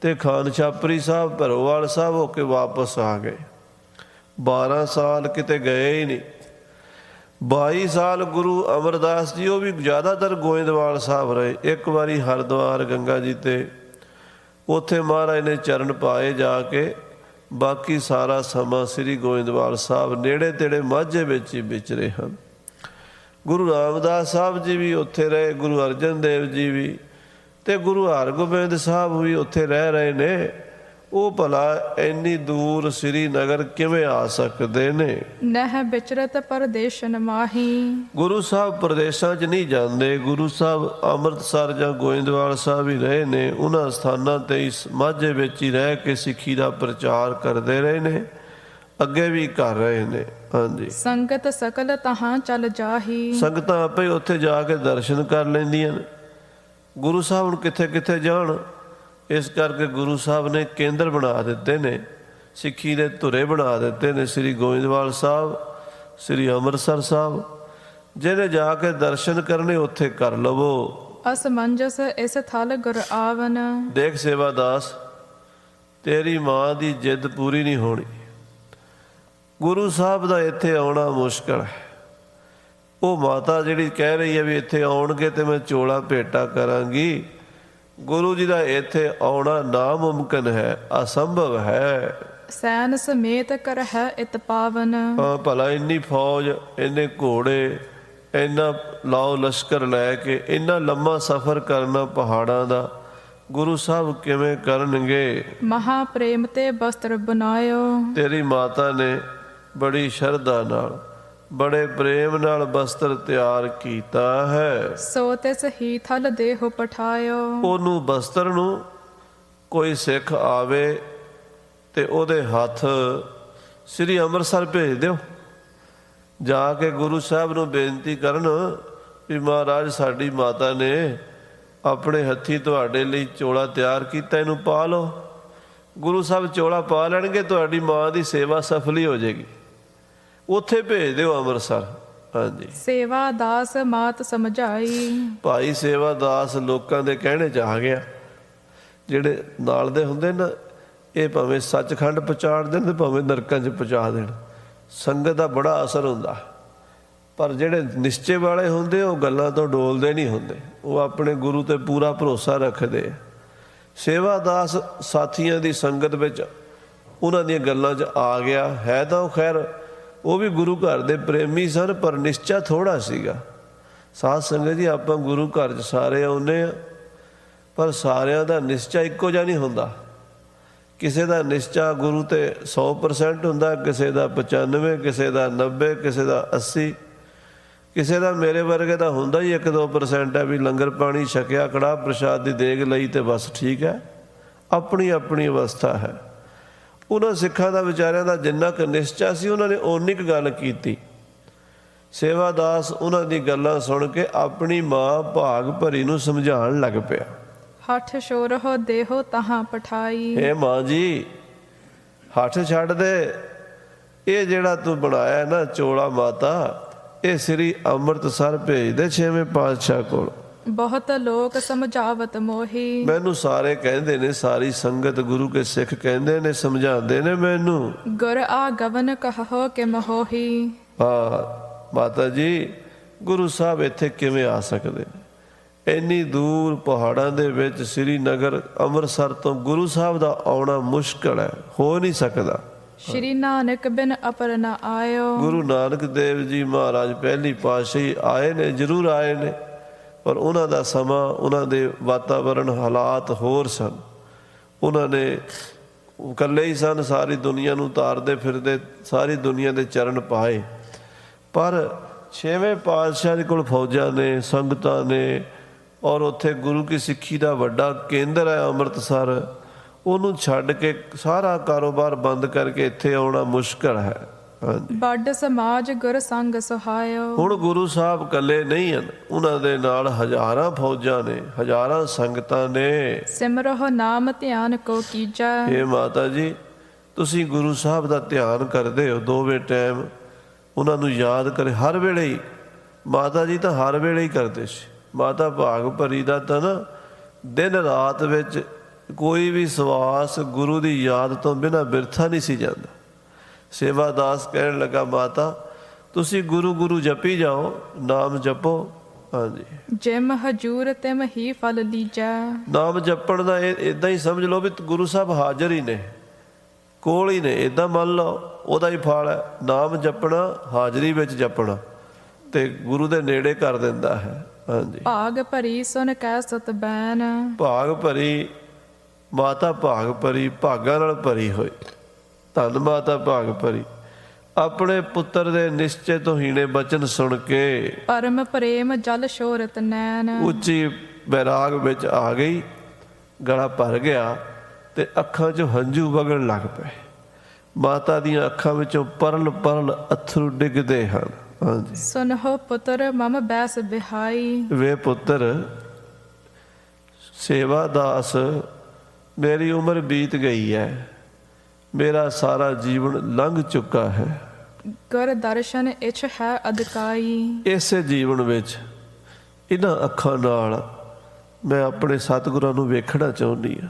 ਤੇ ਖਾਨ ਛਾਪਰੀ ਸਾਹਿਬ, ਭਰੋਵਾਲ ਸਾਹਿਬ ਹੋ ਕੇ ਵਾਪਸ ਆ ਗਏ। 12 ਸਾਲ ਕਿਤੇ ਗਏ ਹੀ ਨਹੀਂ। 22 ਸਾਲ ਗੁਰੂ ਅਮਰਦਾਸ ਜੀ, ਉਹ ਵੀ ਜ਼ਿਆਦਾਤਰ ਗੋਇੰਦਵਾਲ ਸਾਹਿਬ ਰਹੇ। ਇੱਕ ਵਾਰੀ ਹਰਿਦੁਆਰ ਗੰਗਾ ਜੀ ਤੇ ਉੱਥੇ ਮਹਾਰਾਜ ਨੇ ਚਰਨ ਪਾਏ ਜਾ ਕੇ। ਬਾਕੀ ਸਾਰਾ ਸਮਾਂ ਸ੍ਰੀ ਗੋਇੰਦਵਾਲ ਸਾਹਿਬ ਨੇੜੇ ਤੇੜੇ ਮਾਝੇ ਵਿੱਚ ਹੀ ਵਿਚਰੇ ਹਨ। ਗੁਰੂ ਰਾਮਦਾਸ ਸਾਹਿਬ ਜੀ ਵੀ ਉੱਥੇ ਰਹੇ, ਗੁਰੂ ਅਰਜਨ ਦੇਵ ਜੀ ਵੀ, ਤੇ ਗੁਰੂ ਹਰਗੋਬਿੰਦ ਸਾਹਿਬ ਵੀ ਉੱਥੇ ਰਹਿ ਰਹੇ ਨੇ। ਉਹ ਭਲਾ ਇੰਨੀ ਦੂਰ ਸ੍ਰੀਨਗਰ ਕਿਵੇਂ ਆ ਸਕਦੇ ਨੇ। ਨਹਿ ਵਿਚਰਤ ਪਰਦੇਸ਼ਨ ਮਾਹੀ। ਗੁਰੂ ਸਾਹਿਬ ਪ੍ਰਦੇਸ਼ਾਂ 'ਚ ਨਹੀਂ ਜਾਂਦੇ। ਗੁਰੂ ਸਾਹਿਬ ਅੰਮ੍ਰਿਤਸਰ ਜਾਂ ਗੋਇੰਦਵਾਲ ਸਾਹਿਬ ਹੀ ਰਹੇ ਨੇ। ਉਹਨਾਂ ਸਥਾਨਾਂ 'ਤੇ ਇਸ ਮਾਝੇ ਵਿੱਚ ਹੀ ਰਹਿ ਕੇ ਸਿੱਖੀ ਦਾ ਪ੍ਰਚਾਰ ਕਰਦੇ ਰਹੇ ਨੇ, ਅੱਗੇ ਵੀ ਕਰ ਰਹੇ ਨੇ। ਹਾਂਜੀ, ਸੰਗਤ ਸਕਲ ਤਹਾਂ ਚੱਲ ਜਾਹੀ। ਸੰਗਤਾਂ ਆਪੇ ਉੱਥੇ ਜਾ ਕੇ ਦਰਸ਼ਨ ਕਰ ਲੈਂਦੀਆਂ ਨੇ। ਗੁਰੂ ਸਾਹਿਬ ਹੁਣ ਕਿੱਥੇ ਕਿੱਥੇ ਜਾਣ। ਇਸ ਕਰਕੇ ਗੁਰੂ ਸਾਹਿਬ ਨੇ ਕੇਂਦਰ ਬਣਾ ਦਿੱਤੇ ਨੇ, ਸਿੱਖੀ ਦੇ ਧੁਰੇ ਬਣਾ ਦਿੱਤੇ ਨੇ। ਸ੍ਰੀ ਗੋਇੰਦਵਾਲ ਸਾਹਿਬ, ਸ੍ਰੀ ਅੰਮ੍ਰਿਤਸਰ ਸਾਹਿਬ, ਜਿਹਨੇ ਜਾ ਕੇ ਦਰਸ਼ਨ ਕਰਨੇ ਉੱਥੇ ਕਰ ਲਵੋ। ਅਸਮੰਜਸ ਇਸ ਥਲ ਗੁਰ ਆਵਨ। ਦੇਖ ਸੇਵਾਦਾਸ, ਤੇਰੀ ਮਾਂ ਦੀ ਜਿੱਦ ਪੂਰੀ ਨਹੀਂ ਹੋਣੀ। ਗੁਰੂ ਸਾਹਿਬ ਦਾ ਇੱਥੇ ਆਉਣਾ ਮੁਸ਼ਕਲ ਹੈ। ਉਹ ਮਾਤਾ ਜਿਹੜੀ ਕਹਿ ਰਹੀ ਹੈ ਵੀ ਇੱਥੇ ਆਉਣਗੇ ਤੇ ਮੈਂ ਚੋਲਾ ਭੇਟਾ ਕਰਾਂਗੀ, ਗੁਰੂ ਜੀ ਦਾ ਇੱਥੇ ਆਉਣਾ ਨਾਮੁਮਕਿਨ ਹੈ, ਅਸੰਭਵ ਹੈ। ਸੈਨ ਸਮੇਤ ਕਰ ਹੈ ਇਤ ਪਾਵਨ। ਹਾਂ, ਭਲਾ ਇੰਨੀ ਫੌਜ, ਇੰਨੇ ਘੋੜੇ, ਇੰਨਾ ਲਾਓ ਲਸ਼ਕਰ ਲੈ ਕੇ ਇੰਨਾ ਲੰਮਾ ਸਫ਼ਰ ਕਰਨਾ ਪਹਾੜਾਂ ਦਾ ਗੁਰੂ ਸਾਹਿਬ ਕਿਵੇਂ ਕਰਨਗੇ। ਮਹਾ ਪ੍ਰੇਮ ਤੇ ਬਸਤਰ ਬਨਾਇਓ। ਤੇਰੀ ਮਾਤਾ ਨੇ ਬੜੀ ਸ਼ਰਧਾ ਨਾਲ, ਬੜੇ ਪ੍ਰੇਮ ਨਾਲ ਬਸਤਰ ਤਿਆਰ ਕੀਤਾ ਹੈ। ਸੋ ਤਿਸ ਹੀ ਥਲ ਦੇਹੁ ਪਠਾਇਓ। ਉਹਨੂੰ ਬਸਤਰ ਨੂੰ ਕੋਈ ਸਿੱਖ ਆਵੇ ਤੇ ਉਹਦੇ ਹੱਥ ਸ੍ਰੀ ਅੰਮ੍ਰਿਤਸਰ ਭੇਜ ਦਿਓ। ਜਾ ਕੇ ਗੁਰੂ ਸਾਹਿਬ ਨੂੰ ਬੇਨਤੀ ਕਰਨ ਵੀ ਮਹਾਰਾਜ ਸਾਡੀ ਮਾਤਾ ਨੇ ਆਪਣੇ ਹੱਥੀਂ ਤੁਹਾਡੇ ਲਈ ਚੋਲਾ ਤਿਆਰ ਕੀਤਾ, ਇਹਨੂੰ ਪਾ ਲਓ। ਗੁਰੂ ਸਾਹਿਬ ਚੋਲਾ ਪਾ ਲੈਣਗੇ, ਤੁਹਾਡੀ ਮਾਂ ਦੀ ਸੇਵਾ ਸਫਲੀ ਹੋ ਜਾਏਗੀ। ਉੱਥੇ ਭੇਜ ਦਿਓ ਅੰਮ੍ਰਿਤਸਰ। ਹਾਂਜੀ, ਸੇਵਾ ਦਾਸ ਮਾਤ ਸਮਝਾਈ। ਭਾਈ ਸੇਵਾ ਦਾਸ ਲੋਕਾਂ ਦੇ ਕਹਿਣੇ 'ਚ ਆ ਗਿਆ। ਜਿਹੜੇ ਨਾਲ ਦੇ ਹੁੰਦੇ ਨਾ, ਇਹ ਭਾਵੇਂ ਸੱਚਖੰਡ ਪਹੁੰਚਾ ਦੇਣ ਤੇ ਭਾਵੇਂ ਨਰਕਾਂ 'ਚ ਪਹੁੰਚਾ ਦੇਣ। ਸੰਗਤ ਦਾ ਬੜਾ ਅਸਰ ਹੁੰਦਾ, ਪਰ ਜਿਹੜੇ ਨਿਸ਼ਚੇ ਵਾਲੇ ਹੁੰਦੇ ਉਹ ਗੱਲਾਂ ਤੋਂ ਡੋਲਦੇ ਨਹੀਂ ਹੁੰਦੇ, ਉਹ ਆਪਣੇ ਗੁਰੂ ਤੇ ਪੂਰਾ ਭਰੋਸਾ ਰੱਖਦੇ ਆ। ਸੇਵਾਦਾਸ ਸਾਥੀਆਂ ਦੀ ਸੰਗਤ ਵਿੱਚ ਉਹਨਾਂ ਦੀਆਂ ਗੱਲਾਂ 'ਚ ਆ ਗਿਆ ਹੈ ਤਾਂ ਉਹ ਖੈਰ ਉਹ ਵੀ ਗੁਰੂ ਘਰ ਦੇ ਪ੍ਰੇਮੀ ਸਨ, ਪਰ ਨਿਸ਼ਚਾ ਥੋੜ੍ਹਾ ਸੀਗਾ। ਸਾਧ ਸੰਗਤ ਜੀ, ਆਪਾਂ ਗੁਰੂ ਘਰ 'ਚ ਸਾਰੇ ਆਉਂਦੇ ਆ, ਪਰ ਸਾਰਿਆਂ ਦਾ ਨਿਸ਼ਚਾ ਇੱਕੋ ਜਿਹਾ ਨਹੀਂ ਹੁੰਦਾ। ਕਿਸੇ ਦਾ ਨਿਸ਼ਚਾ ਗੁਰੂ ਤੇ 100% ਹੁੰਦਾ, ਕਿਸੇ ਦਾ 95, ਕਿਸੇ ਦਾ 90, ਕਿਸੇ ਦਾ 80, ਕਿਸੇ ਦਾ ਮੇਰੇ ਵਰਗੇ ਦਾ ਹੁੰਦਾ ਹੀ 1-2% ਹੈ ਵੀ ਲੰਗਰ ਪਾਣੀ ਛਕਿਆ, ਕੜਾਹ ਪ੍ਰਸ਼ਾਦ ਦੀ ਦੇਗ ਲਈ ਤੇ ਬਸ ਠੀਕ ਹੈ। ਆਪਣੀ ਆਪਣੀ ਅਵਸਥਾ ਹੈ। ਉਹਨਾਂ ਸਿੱਖਾਂ ਦਾ ਵਿਚਾਰਿਆਂ ਦਾ ਜਿੰਨਾ ਕੁ ਨਿਸ਼ਚਾ ਸੀ ਉਹਨਾਂ ਨੇ ਓਨੀ ਕੁ ਗੱਲ ਕੀਤੀ। ਸੇਵਾਦਾਸ ਉਹਨਾਂ ਦੀ ਗੱਲਾਂ ਸੁਣ ਕੇ ਆਪਣੀ ਮਾਂ ਭਾਗ ਭਰੀ ਨੂੰ ਸਮਝਾਉਣ ਲੱਗ ਪਿਆ। ਹਠ ਸ਼ੋਰਹੁ ਦੇਹੋ ਤਹਾਂ ਪਠਾਈ। ਹੇ ਮਾਂ ਜੀ, ਹੱਠ ਛੱਡ ਦੇ। ਇਹ ਜਿਹੜਾ ਤੂੰ ਬਣਾਇਆ ਨਾ ਚੋਲਾ ਮਾਤਾ, ਇਹ ਸ੍ਰੀ ਅੰਮ੍ਰਿਤਸਰ ਭੇਜ ਦੇ 6ਵੇਂ ਪਾਤਸ਼ਾਹ ਕੋਲ। ਬਹੁਤ ਲੋਕ ਸਮਝਾਵਤ ਮੋਹੀ। ਮੈਨੂੰ ਸਾਰੇ ਕਹਿੰਦੇ ਨੇ, ਸਾਰੀ ਸੰਗਤ ਗੁਰੂ ਕੇ ਸਿੱਖ ਕਹਿੰਦੇ ਨੇ, ਸਮਝਾਉਂਦੇ ਨੇ ਮੈਨੂੰ। ਗੁਰ ਆ ਗਵਨ ਕਹੋ ਕਿ ਮਹੋਹੀ। ਹਾਂ ਮਾਤਾ ਜੀ, ਗੁਰੂ ਸਾਹਿਬ ਇੱਥੇ ਕਿਵੇਂ ਆ ਸਕਦੇ ਨੇ? ਇੰਨੀ ਦੂਰ ਪਹਾੜਾਂ ਦੇ ਵਿੱਚ ਸ੍ਰੀਨਗਰ ਅੰਮ੍ਰਿਤਸਰ ਤੋਂ ਗੁਰੂ ਸਾਹਿਬ ਦਾ ਆਉਣਾ ਮੁਸ਼ਕਲ ਹੈ, ਹੋ ਨਹੀਂ ਸਕਦਾ। ਸ਼੍ਰੀ ਨਾਨਕ ਬਿਨ ਅਪਰ ਨ ਆਇਓ। ਗੁਰੂ ਨਾਨਕ ਦੇਵ ਜੀ ਮਹਾਰਾਜ ਪਹਿਲੀ ਪਾਤਸ਼ਾਹੀ ਆਏ ਨੇ, ਜ਼ਰੂਰ ਆਏ ਨੇ, ਪਰ ਉਹਨਾਂ ਦਾ ਸਮਾਂ, ਉਹਨਾਂ ਦੇ ਵਾਤਾਵਰਣ ਹਾਲਾਤ ਹੋਰ ਸਨ। ਉਹਨਾਂ ਨੇ ਇਕੱਲੇ ਹੀ ਸਨ, ਸਾਰੀ ਦੁਨੀਆ ਨੂੰ ਤਾਰਦੇ ਫਿਰਦੇ, ਸਾਰੀ ਦੁਨੀਆ ਦੇ ਚਰਨ ਪਾਏ। ਪਰ 6ਵੇਂ ਪਾਤਸ਼ਾਹ ਦੇ ਕੋਲ ਫੌਜਾਂ ਨੇ, ਸੰਗਤਾਂ ਨੇ, ਔਰ ਉੱਥੇ ਗੁਰੂ ਕੀ ਸਿੱਖੀ ਦਾ ਵੱਡਾ ਕੇਂਦਰ ਹੈ ਅੰਮ੍ਰਿਤਸਰ। ਉਹਨੂੰ ਛੱਡ ਕੇ ਸਾਰਾ ਕਾਰੋਬਾਰ ਬੰਦ ਕਰਕੇ ਇੱਥੇ ਆਉਣਾ ਮੁਸ਼ਕਲ ਹੈ। ਹਾਂਜੀ, ਵੱਡ ਸਮਾਜ ਗੁਰ ਸੰਗ ਸੁਹਾਇਓ। ਹੁਣ ਗੁਰੂ ਸਾਹਿਬ ਇਕੱਲੇ ਨਹੀਂ ਹਨ, ਉਹਨਾਂ ਦੇ ਨਾਲ ਹਜ਼ਾਰਾਂ ਫੌਜਾਂ ਨੇ, ਹਜ਼ਾਰਾਂ ਸੰਗਤਾਂ ਨੇ। ਸਿਮਰਹੁ ਨਾਮ ਧਿਆਨ ਕੋ ਕੀਜੈ। ਇਹ ਮਾਤਾ ਜੀ, ਤੁਸੀਂ ਗੁਰੂ ਸਾਹਿਬ ਦਾ ਧਿਆਨ ਕਰਦੇ ਹੋ ਦੋਵੇਂ ਟਾਈਮ, ਉਹਨਾਂ ਨੂੰ ਯਾਦ ਕਰੇ ਹਰ ਵੇਲੇ ਹੀ। ਮਾਤਾ ਜੀ ਤਾਂ ਹਰ ਵੇਲੇ ਹੀ ਕਰਦੇ ਸੀ। ਮਾਤਾ ਭਾਗ ਭਰੀ ਦਾ ਤਾਂ ਨਾ ਦਿਨ ਰਾਤ ਵਿੱਚ ਕੋਈ ਵੀ ਸਵਾਸ ਗੁਰੂ ਦੀ ਯਾਦ ਤੋਂ ਬਿਨਾਂ ਬਿਰਥਾ ਨਹੀਂ ਸੀ ਜਾਂਦਾ। ਸੇਵਾਦਾਸ ਕਹਿਣ ਲੱਗਾ, ਮਾਤਾ ਤੁਸੀਂ ਗੁਰੂ ਗੁਰੂ ਜਪੀ ਜਾਓ, ਨਾਮ ਜਪੋ। ਹਾਂਜੀ, ਜਿਮ ਹਜੂਰ ਤਿਮ ਹੀ ਫਲ ਲੀਜੈ। ਨਾਮ ਜਪਣ ਦਾ ਇਹ ਇੱਦਾਂ ਹੀ ਸਮਝ ਲਓ ਵੀ ਗੁਰੂ ਸਾਹਿਬ ਹਾਜ਼ਰ ਹੀ ਨੇ, ਕੋਲ ਹੀ ਨੇ, ਇੱਦਾਂ ਮੰਨ ਲਓ ਉਹਦਾ ਹੀ ਫਲ ਹੈ। ਨਾਮ ਜਪਣਾ, ਹਾਜ਼ਰੀ ਵਿੱਚ ਜਪਣਾ, ਤੇ ਗੁਰੂ ਦੇ ਨੇੜੇ ਕਰ ਦਿੰਦਾ ਹੈ। ਹਾਂਜੀ, ਭਾਗ ਭਰੀ ਸੁਨ ਕੈ ਸਤ ਬੈਨ। ਭਾਗ ਭਰੀ ਮਾਤਾ, ਭਾਗ ਭਰੀ, ਭਾਗਾਂ ਨਾਲ ਭਰੀ ਹੋਈ। ਧੰਨ ਮਾਤਾ ਭਾਗ ਭਰੀ, ਆਪਣੇ ਪੁੱਤਰ ਦੇ ਨਿਸ਼ਚੇ ਤੋਂ ਹੀਣੇ ਬਚਨ ਸੁਣ ਕੇ ਪਰਮ ਪ੍ਰੇਮ ਜਲ ਸ਼ੋਰਤ ਨੈਣ। ਉੱਚੀ ਬੈਰਾਗ ਵਿੱਚ ਆ ਗਈ, ਗਲਾ ਭਰ ਗਿਆ ਤੇ ਅੱਖਾਂ 'ਚੋਂ ਹੰਝੂ ਵਗਣ ਲੱਗ ਪਏ। ਮਾਤਾ ਦੀਆਂ ਅੱਖਾਂ ਵਿੱਚੋਂ ਪਰਲ ਪਰਲ ਅੱਥਰੂ ਡਿੱਗਦੇ ਹਨ। ਹਾਂਜੀ, ਸੁਨਹੁ ਪੁੱਤਰ ਮਮ ਬੈਸ ਬਿਹਾਈ। ਵੇ ਪੁੱਤਰ ਸੇਵਾਦਾਸ, ਮੇਰੀ ਉਮਰ ਬੀਤ ਗਈ ਹੈ, ਮੇਰਾ ਸਾਰਾ ਜੀਵਨ ਲੰਘ ਚੁੱਕਾ ਹੈ। ਗੁਰ ਦਰਸ਼ਨ ਇਛ ਹੈ ਅਦਕਾਈ। ਇਸੇ ਜੀਵਨ ਵਿੱਚ ਇਹਨਾਂ ਅੱਖਾਂ ਨਾਲ ਮੈਂ ਆਪਣੇ ਸਤਿਗੁਰਾਂ ਨੂੰ ਵੇਖਣਾ ਚਾਹੁੰਦੀ ਹਾਂ।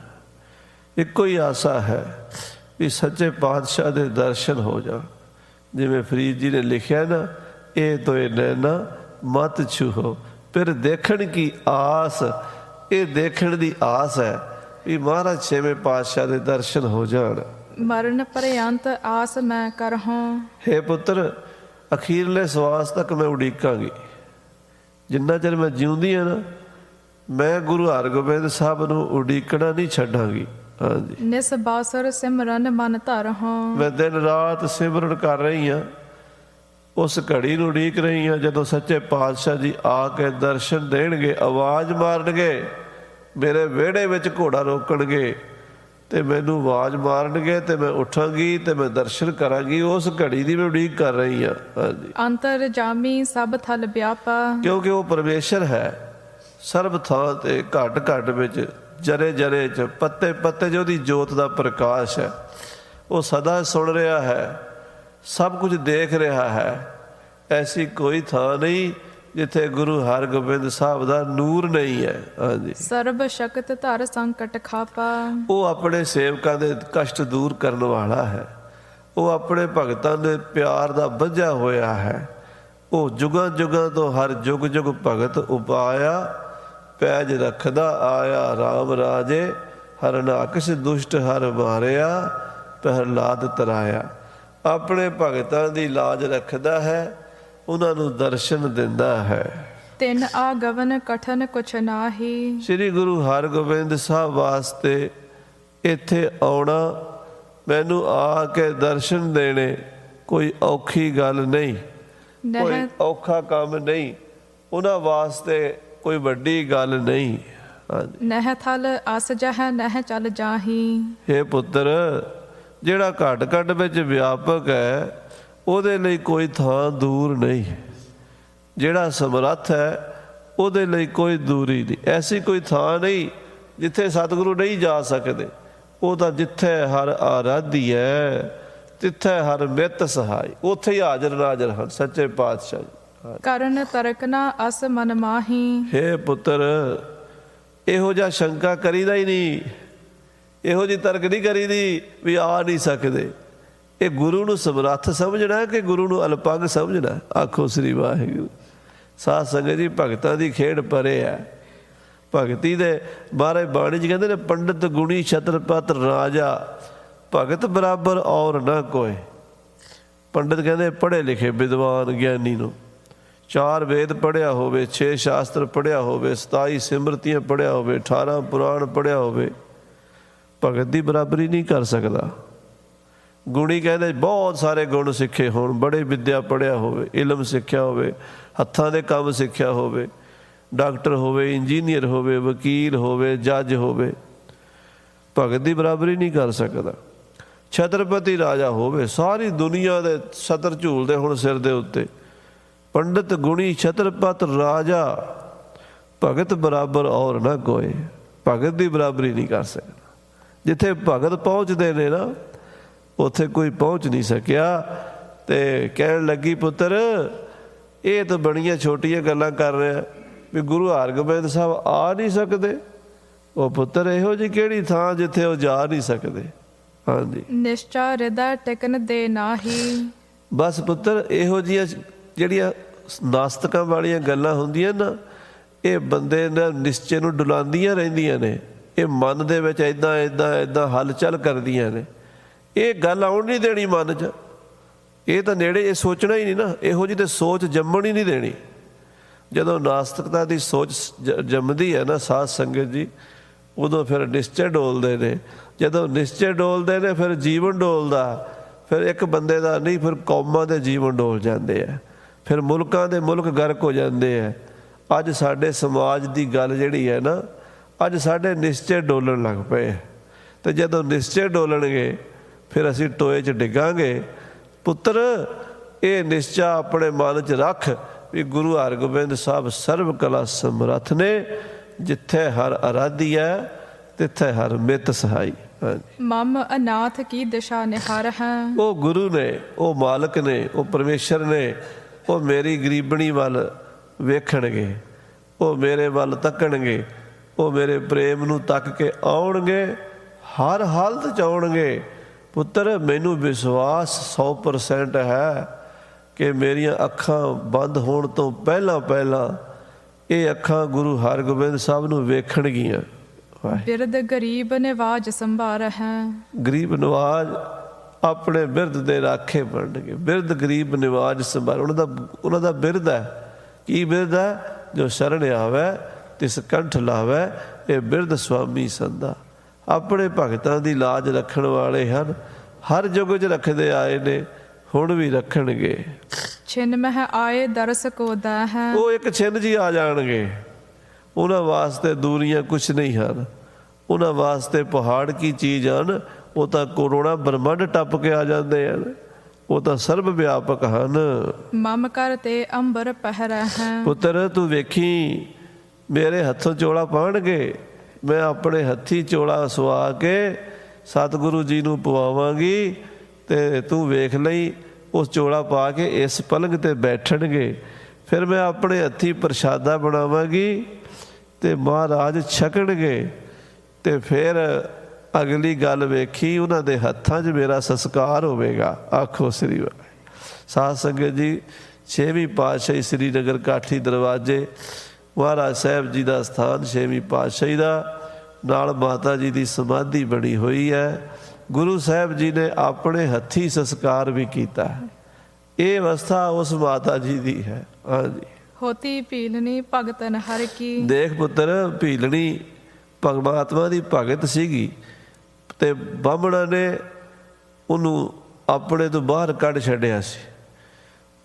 ਇੱਕੋ ਹੀ ਆਸਾ ਹੈ ਵੀ ਸੱਚੇ ਪਾਤਸ਼ਾਹ ਦੇ ਦਰਸ਼ਨ ਹੋ ਜਾਣ। ਜਿਵੇਂ ਫਰੀਦ ਜੀ ਨੇ ਲਿਖਿਆ ਨਾ, ਇਹ ਤੋਏ ਨੈਣਾ ਮਤ ਛੂਹੋ ਫਿਰ ਦੇਖਣ ਕੀ ਆਸ। ਇਹ ਦੇਖਣ ਦੀ ਆਸ ਹੈ ਵੀ ਮਹਾਰਾਜ 6ਵੇਂ ਪਾਤਸ਼ਾਹ ਦੇ ਦਰਸ਼ਨ ਹੋ ਜਾਣ। ਮਰਨ ਪਰਯੰਤ ਆਸ ਮੈਂ ਕਰਹੂੰ। ਹੇ ਪੁੱਤਰ, ਅਖੀਰਲੇ ਸਵਾਸ ਤੱਕ ਮੈਂ ਉਡੀਕਾਂਗੀ। ਜਿੰਨਾ ਚਿਰ ਮੈਂ ਜਿਉਂਦੀ ਹਾਂ ਨਾ, ਮੈਂ ਗੁਰੂ ਹਰਗੋਬਿੰਦ ਸਾਹਿਬ ਨੂੰ ਉਡੀਕਣਾ ਨਹੀਂ ਛੱਡਾਂਗੀ। ਹਾਂਜੀ, ਨਿਸ ਬਾਸਰ ਸਿਮਰਨ ਮਨ ਧਰਹੂੰ। ਮੈਂ ਦਿਨ ਰਾਤ ਸਿਮਰਨ ਕਰ ਰਹੀ ਹਾਂ, ਉਸ ਘੜੀ ਨੂੰ ਉਡੀਕ ਰਹੀ ਹਾਂ ਜਦੋਂ ਸੱਚੇ ਪਾਤਸ਼ਾਹ ਜੀ ਆ ਕੇ ਦਰਸ਼ਨ ਦੇਣਗੇ, ਆਵਾਜ਼ ਮਾਰਨਗੇ, ਮੇਰੇ ਵਿਹੜੇ ਵਿੱਚ ਘੋੜਾ ਰੋਕਣਗੇ ਤੇ ਮੈਨੂੰ ਆਵਾਜ਼ ਮਾਰਨਗੇ ਤੇ ਮੈਂ ਉੱਠਾਂਗੀ ਤੇ ਮੈਂ ਦਰਸ਼ਨ ਕਰਾਂਗੀ। ਉਸ ਘੜੀ ਦੀ ਮੈਂ ਉਡੀਕ ਕਰ ਰਹੀ ਹਾਂ। ਹਾਂਜੀ, ਅੰਤਰ ਜਾਮੀ ਸਭ ਥਲ ਵਿਆਪਾ। ਕਿਉਂਕਿ ਉਹ ਪਰਮੇਸ਼ਰ ਹੈ, ਸਰਬ ਥਾਂ ਤੇ, ਘਟ ਘਟ ਵਿੱਚ, ਜਰੇ ਜਰੇ 'ਚ, ਪੱਤੇ ਪੱਤੇ 'ਚ ਉਹਦੀ ਜੋਤ ਦਾ ਪ੍ਰਕਾਸ਼ ਹੈ। ਉਹ ਸਦਾ ਸੁਣ ਰਿਹਾ ਹੈ, ਸਭ ਕੁਝ ਦੇਖ ਰਿਹਾ ਹੈ। ਐਸੀ ਕੋਈ ਥਾਂ ਨਹੀਂ ਜਿੱਥੇ ਗੁਰੂ ਹਰਗੋਬਿੰਦ ਸਾਹਿਬ ਦਾ ਨੂਰ ਨਹੀਂ ਹੈ। ਹਾਂਜੀ, ਸਰਬ ਸ਼ਕਤ ਧਰ ਸੰਕਟ ਖਾਪਾ। ਉਹ ਆਪਣੇ ਸੇਵਕਾਂ ਦੇ ਕਸ਼ਟ ਦੂਰ ਕਰਨ ਵਾਲਾ ਹੈ। ਉਹ ਆਪਣੇ ਭਗਤਾਂ ਦੇ ਪਿਆਰ ਦਾ ਬੱਝਾ ਹੋਇਆ ਹੈ। ਉਹ ਜੁਗਾਂ ਜੁਗਾਂ ਤੋਂ ਹਰ ਜੁਗ ਜੁਗ ਭਗਤ ਉਪਾਇਆ। ਪੈਜ ਰੱਖਦਾ ਆਇਆ ਰਾਮ ਰਾਜੇ, ਹਰਨਾਕਸ਼ ਦੁਸ਼ਟ ਹਰ ਮਾਰਿਆ, ਪ੍ਰਹਲਾਦ ਤਰਾਇਆ। ਆਪਣੇ ਭਗਤਾਂ ਦੀ ਲਾਜ ਰੱਖਦਾ ਹੈ, ਉਹਨਾਂ ਨੂੰ ਦਰਸ਼ਨ ਦਿੰਦਾ ਹੈ। ਤਿਨ ਆਗਵਨ ਕਠਨ ਕੁਛ ਨਾਹੀ। ਸ੍ਰੀ ਗੁਰੂ ਹਰਗੋਬਿੰਦ ਸਾਹਿਬ ਵਾਸਤੇ ਇੱਥੇ ਆਉਣਾ, ਮੈਨੂੰ ਆ ਕੇ ਦਰਸ਼ਨ ਦੇਣੇ ਕੋਈ ਔਖੀ ਗੱਲ ਨਹੀਂ, ਕੋਈ ਔਖਾ ਕੰਮ ਨਹੀਂ, ਉਹਨਾਂ ਵਾਸਤੇ ਕੋਈ ਵੱਡੀ ਗੱਲ ਨਹੀਂ। ਨਹਿ ਥਲ ਅਸ ਜਹ ਨਹਿ ਚਲ ਜਾਹੀ। ਹੇ ਪੁੱਤਰ, ਜਿਹੜਾ ਘਟ ਘਟ ਵਿੱਚ ਵਿਆਪਕ ਹੈ ਉਹਦੇ ਲਈ ਕੋਈ ਥਾਂ ਦੂਰ ਨਹੀਂ। ਜਿਹੜਾ ਸਮਰੱਥ ਹੈ ਉਹਦੇ ਲਈ ਕੋਈ ਦੂਰੀ ਨਹੀਂ। ਐਸੀ ਕੋਈ ਥਾਂ ਨਹੀਂ ਜਿੱਥੇ ਸਤਿਗੁਰੂ ਨਹੀਂ ਜਾ ਸਕਦੇ। ਉਹ ਤਾਂ ਜਿੱਥੇ ਹਰ ਆਰਾਧੀ ਹੈ ਤਿੱਥੇ ਹਰ ਮਿੱਤ ਸਹਾਈ, ਉੱਥੇ ਹੀ ਹਾਜ਼ਰ ਨਾਜ਼ਰ ਹਨ ਸੱਚੇ ਪਾਤਸ਼ਾਹ ਜੀ। ਕਰਨ ਤਰਕਨਾ ਅਸ ਮਨ ਮਾਹੀ। ਹੇ ਪੁੱਤਰ, ਇਹੋ ਜਿਹਾ ਸ਼ੰਕਾ ਕਰੀਦਾ ਹੀ ਨਹੀਂ, ਇਹੋ ਜਿਹੀ ਤਰਕ ਨਹੀਂ ਕਰੀਦੀ ਵੀ ਆ ਨਹੀਂ ਸਕਦੇ। ਇਹ ਗੁਰੂ ਨੂੰ ਸਮਰੱਥ ਸਮਝਣਾ ਕਿ ਗੁਰੂ ਨੂੰ ਅਲਪੰਗ ਸਮਝਣਾ? ਆਖੋ ਸ੍ਰੀ ਵਾਹਿਗੁਰੂ। ਸਾਧ ਸੰਗਤ ਜੀ, ਭਗਤਾਂ ਦੀ ਖੇਡ ਪਰੇ ਹੈ। ਭਗਤੀ ਦੇ ਬਾਰੇ ਬਾਣੀ 'ਚ ਕਹਿੰਦੇ ਨੇ, ਪੰਡਿਤ ਗੁਣੀ ਛਤਰਪਤ ਰਾਜਾ, ਭਗਤ ਬਰਾਬਰ ਔਰ ਨਾ ਕੋਈ। ਪੰਡਿਤ ਕਹਿੰਦੇ ਪੜ੍ਹੇ ਲਿਖੇ ਵਿਦਵਾਨ ਗਿਆਨੀ ਨੂੰ, 4 ਵੇਦ ਪੜ੍ਹਿਆ ਹੋਵੇ, 6 ਸ਼ਾਸਤਰ ਪੜ੍ਹਿਆ ਹੋਵੇ, 27 ਸਿਮਰਤੀਆਂ ਪੜ੍ਹਿਆ ਹੋਵੇ, 18 ਪੁਰਾਣ ਪੜ੍ਹਿਆ ਹੋਵੇ, ਭਗਤ ਦੀ ਬਰਾਬਰੀ ਨਹੀਂ ਕਰ ਸਕਦਾ। ਗੁਣੀ ਕਹਿੰਦੇ ਬਹੁਤ ਸਾਰੇ ਗੁਣ ਸਿੱਖੇ ਹੋਣ, ਬੜੇ ਵਿਦਿਆ ਪੜ੍ਹਿਆ ਹੋਵੇ, ਇਲਮ ਸਿੱਖਿਆ ਹੋਵੇ, ਹੱਥਾਂ ਦੇ ਕੰਮ ਸਿੱਖਿਆ ਹੋਵੇ, ਡਾਕਟਰ ਹੋਵੇ, ਇੰਜੀਨੀਅਰ ਹੋਵੇ, ਵਕੀਲ ਹੋਵੇ, ਜੱਜ ਹੋਵੇ, ਭਗਤ ਦੀ ਬਰਾਬਰੀ ਨਹੀਂ ਕਰ ਸਕਦਾ। ਛਤਰਪਤੀ ਰਾਜਾ ਹੋਵੇ, ਸਾਰੀ ਦੁਨੀਆ ਦੇ ਛਤਰ ਝੂਲਦੇ ਹੁਣ ਸਿਰ ਦੇ ਉੱਤੇ, ਪੰਡਿਤ ਗੁਣੀ ਛਤਰਪਤ ਰਾਜਾ, ਭਗਤ ਬਰਾਬਰ ਔਰ ਨਾ ਕੋਈ। ਭਗਤ ਦੀ ਬਰਾਬਰੀ ਨਹੀਂ ਕਰ ਸਕਦਾ। ਜਿੱਥੇ ਭਗਤ ਪਹੁੰਚਦੇ ਨੇ ਨਾ, ਉੱਥੇ ਕੋਈ ਪਹੁੰਚ ਨਹੀਂ ਸਕਿਆ। ਤੇ ਕਹਿਣ ਲੱਗੀ, ਪੁੱਤਰ ਇਹ ਤਾਂ ਬੜੀਆਂ ਛੋਟੀਆਂ ਗੱਲਾਂ ਕਰ ਰਿਹਾ ਵੀ ਗੁਰੂ ਹਰਗੋਬਿੰਦ ਸਾਹਿਬ ਆ ਨਹੀਂ ਸਕਦੇ। ਉਹ ਪੁੱਤਰ, ਇਹੋ ਜਿਹੀ ਕਿਹੜੀ ਥਾਂ ਜਿੱਥੇ ਉਹ ਜਾ ਨਹੀਂ ਸਕਦੇ? ਹਾਂਜੀ, ਨਿਸ਼ਚਾ ਹਿਰਦੈ ਟਿਕਨ ਦੇ ਨਾਹੀ। ਬਸ ਪੁੱਤਰ, ਇਹੋ ਜਿਹੀਆਂ ਜਿਹੜੀਆਂ ਨਾਸਤਕਾਂ ਵਾਲੀਆਂ ਗੱਲਾਂ ਹੁੰਦੀਆਂ ਨਾ, ਇਹ ਬੰਦੇ ਦੇ ਨਿਸ਼ਚੇ ਨੂੰ ਡੁਲਾਉਂਦੀਆਂ ਰਹਿੰਦੀਆਂ ਨੇ। ਇਹ ਮਨ ਦੇ ਵਿੱਚ ਇੱਦਾਂ ਇੱਦਾਂ ਇੱਦਾਂ ਹਲਚਲ ਕਰਦੀਆਂ ਨੇ। ਇਹ ਗੱਲ ਆਉਣ ਨਹੀਂ ਦੇਣੀ ਮਨ 'ਚ। ਇਹ ਤਾਂ ਨੇੜੇ, ਇਹ ਸੋਚਣਾ ਹੀ ਨਹੀਂ ਨਾ। ਇਹੋ ਜਿਹੀ ਤਾਂ ਸੋਚ ਜੰਮਣ ਹੀ ਨਹੀਂ ਦੇਣੀ। ਜਦੋਂ ਨਾਸਤਿਕਤਾ ਦੀ ਸੋਚ ਜੰਮਦੀ ਹੈ ਨਾ ਸਾਧ ਸੰਗਤ ਜੀ, ਉਦੋਂ ਫਿਰ ਨਿਸ਼ਚੇ ਡੋਲਦੇ ਨੇ। ਜਦੋਂ ਨਿਸ਼ਚੇ ਡੋਲਦੇ ਨੇ ਫਿਰ ਜੀਵਨ ਡੋਲਦਾ। ਫਿਰ ਇੱਕ ਬੰਦੇ ਦਾ ਨਹੀਂ, ਫਿਰ ਕੌਮਾਂ ਦੇ ਜੀਵਨ ਡੋਲ ਜਾਂਦੇ ਆ, ਫਿਰ ਮੁਲਕਾਂ ਦੇ ਮੁਲਕ ਗਰਕ ਹੋ ਜਾਂਦੇ ਆ। ਅੱਜ ਸਾਡੇ ਸਮਾਜ ਦੀ ਗੱਲ ਜਿਹੜੀ ਹੈ ਨਾ, ਅੱਜ ਸਾਡੇ ਨਿਸ਼ਚੇ ਡੋਲਣ ਲੱਗ ਪਏ। ਅਤੇ ਜਦੋਂ ਨਿਸ਼ਚੇ ਡੋਲਣਗੇ ਫਿਰ ਅਸੀਂ ਟੋਏ 'ਚ ਡਿੱਗਾਂਗੇ। ਪੁੱਤਰ, ਇਹ ਨਿਸ਼ਚਾ ਆਪਣੇ ਮਨ 'ਚ ਰੱਖ ਵੀ ਗੁਰੂ ਹਰਗੋਬਿੰਦ ਸਾਹਿਬ ਸਰਬ ਕਲਾ ਸਮਰੱਥ ਨੇ। ਜਿੱਥੇ ਹਰ ਅਰਾਧੀ ਹੈ ਤਿੱਥੇ ਹਰ ਮਿੱਤ ਸਹਾਈ। ਮਮ ਅਨਾਥ ਕੀ ਦਿਸ਼ਾ ਨਿਹਾਰ ਹੈ। ਉਹ ਗੁਰੂ ਨੇ, ਉਹ ਮਾਲਕ ਨੇ, ਉਹ ਪਰਮੇਸ਼ਰ ਨੇ। ਉਹ ਮੇਰੀ ਗਰੀਬਣੀ ਵੱਲ ਵੇਖਣਗੇ, ਉਹ ਮੇਰੇ ਵੱਲ ਤੱਕਣਗੇ, ਉਹ ਮੇਰੇ ਪ੍ਰੇਮ ਨੂੰ ਤੱਕ ਕੇ ਆਉਣਗੇ, ਹਰ ਹਾਲਤ 'ਚ ਆਉਣਗੇ। ਪੁੱਤਰ, ਮੈਨੂੰ ਵਿਸ਼ਵਾਸ 100% ਹੈ ਕਿ ਮੇਰੀਆਂ ਅੱਖਾਂ ਬੰਦ ਹੋਣ ਤੋਂ ਪਹਿਲਾਂ ਪਹਿਲਾਂ ਇਹ ਅੱਖਾਂ ਗੁਰੂ ਹਰਗੋਬਿੰਦ ਸਾਹਿਬ ਨੂੰ ਵੇਖਣਗੀਆਂ। ਬਿਰਧ ਗਰੀਬ ਨਿਵਾਜ ਸੰਭਾਰ ਹੈ। ਗਰੀਬ ਨਿਵਾਜ ਆਪਣੇ ਬਿਰਧ ਦੇ ਰਾਖੇ ਬਣਨਗੇ। ਬਿਰਧ ਗਰੀਬ ਨਿਵਾਜ ਸੰਭਾਰ, ਉਹਨਾਂ ਦਾ ਬਿਰਧ ਹੈ। ਕੀ ਬਿਰਧ ਹੈ? ਜੋ ਸ਼ਰਨ ਆਵੇ ਤਿਸ ਕੰਠ ਲਾਵੇ, ਇਹ ਬਿਰਧ ਸੁਆਮੀ ਸੰਦਾ। ਆਪਣੇ ਭਗਤਾਂ ਦੀ ਲਾਜ ਰੱਖਣ ਵਾਲੇ ਹਨ। ਹਰ ਯੁੱਗ 'ਚ ਰੱਖਦੇ ਆਏ ਨੇ, ਹੁਣ ਵੀ ਰੱਖਣਗੇ। ਛਿਨ ਮਹਿ ਆਏ ਦਰਸ ਕੋ ਦਾ ਹੈ। ਉਹ ਇੱਕ ਛਿਨ ਜੀ ਆ ਜਾਣਗੇ। ਉਹਨਾਂ ਵਾਸਤੇ ਦੂਰੀਆਂ ਕੁਛ ਨਹੀਂ ਹਨ। ਉਹਨਾਂ ਵਾਸਤੇ ਪਹਾੜ ਕੀ ਚੀਜ਼ ਹਨ। ਉਹ ਤਾਂ ਕਰੋੜਾਂ ਬ੍ਰਹਮੰਡ ਟੱਪ ਕੇ ਆ ਜਾਂਦੇ ਹਨ। ਉਹ ਤਾਂ ਸਰਬ ਵਿਆਪਕ ਹਨ। ਮਮ ਕਰ ਤੇ ਅੰਬਰ ਪਹਿਰਾ ਹੈ। ਪੁੱਤਰ, ਤੂੰ ਵੇਖੀ, ਮੇਰੇ ਹੱਥੋਂ ਚੋਲਾ ਪਾਉਣਗੇ। ਮੈਂ ਆਪਣੇ ਹੱਥੀਂ ਚੋਲਾ ਸਵਾ ਕੇ ਸਤਿਗੁਰੂ ਜੀ ਨੂੰ ਪਵਾਵਾਂਗੀ ਤੇ ਤੂੰ ਵੇਖ ਲਈ। ਉਸ ਚੋਲਾ ਪਾ ਕੇ ਇਸ ਪਲੰਘ 'ਤੇ ਬੈਠਣਗੇ। ਫਿਰ ਮੈਂ ਆਪਣੇ ਹੱਥੀਂ ਪ੍ਰਸ਼ਾਦਾ ਬਣਾਵਾਂਗੀ ਤੇ ਮਹਾਰਾਜ ਛਕਣਗੇ ਤੇ ਫਿਰ ਅਗਲੀ ਗੱਲ ਵੇਖੀ, ਉਹਨਾਂ ਦੇ ਹੱਥਾਂ 'ਚ ਮੇਰਾ ਸੰਸਕਾਰ ਹੋਵੇਗਾ। ਆਖੋ ਸ੍ਰੀ ਵਾਹਿਗੁਰੂ। ਸਾਧ ਸੰਗਤ ਜੀ, 6ਵੀਂ ਪਾਤਸ਼ਾਹੀ ਸ੍ਰੀਨਗਰ ਕਾਠੀ ਦਰਵਾਜ਼ੇ ਮਹਾਰਾਜ ਸਾਹਿਬ ਜੀ ਦਾ ਸਥਾਨ 6ਵੀਂ ਪਾਤਸ਼ਾਹੀ ਦਾ, ਨਾਲ ਮਾਤਾ ਜੀ ਦੀ ਸਮਾਧੀ ਬਣੀ ਹੋਈ ਹੈ। ਗੁਰੂ ਸਾਹਿਬ ਜੀ ਨੇ ਆਪਣੇ ਹੱਥੀਂ ਸੰਸਕਾਰ ਵੀ ਕੀਤਾ। ਇਹ ਅਵਸਥਾ ਉਸ ਮਾਤਾ ਜੀ ਦੀ ਹੈ। ਹਾਂਜੀ। ਹੋਤੀ ਭੀਲਨੀ ਭਗਤਨ ਹਰ ਕੀ। ਦੇਖ ਪੁੱਤਰ, ਭੀਲਣੀ ਪਰਮਾਤਮਾ ਦੀ ਭਗਤ ਸੀਗੀ ਤੇ ਬਾਹਮਣਾਂ ਨੇ ਉਹਨੂੰ ਆਪਣੇ ਤੋਂ ਬਾਹਰ ਕੱਢ ਛੱਡਿਆ ਸੀ।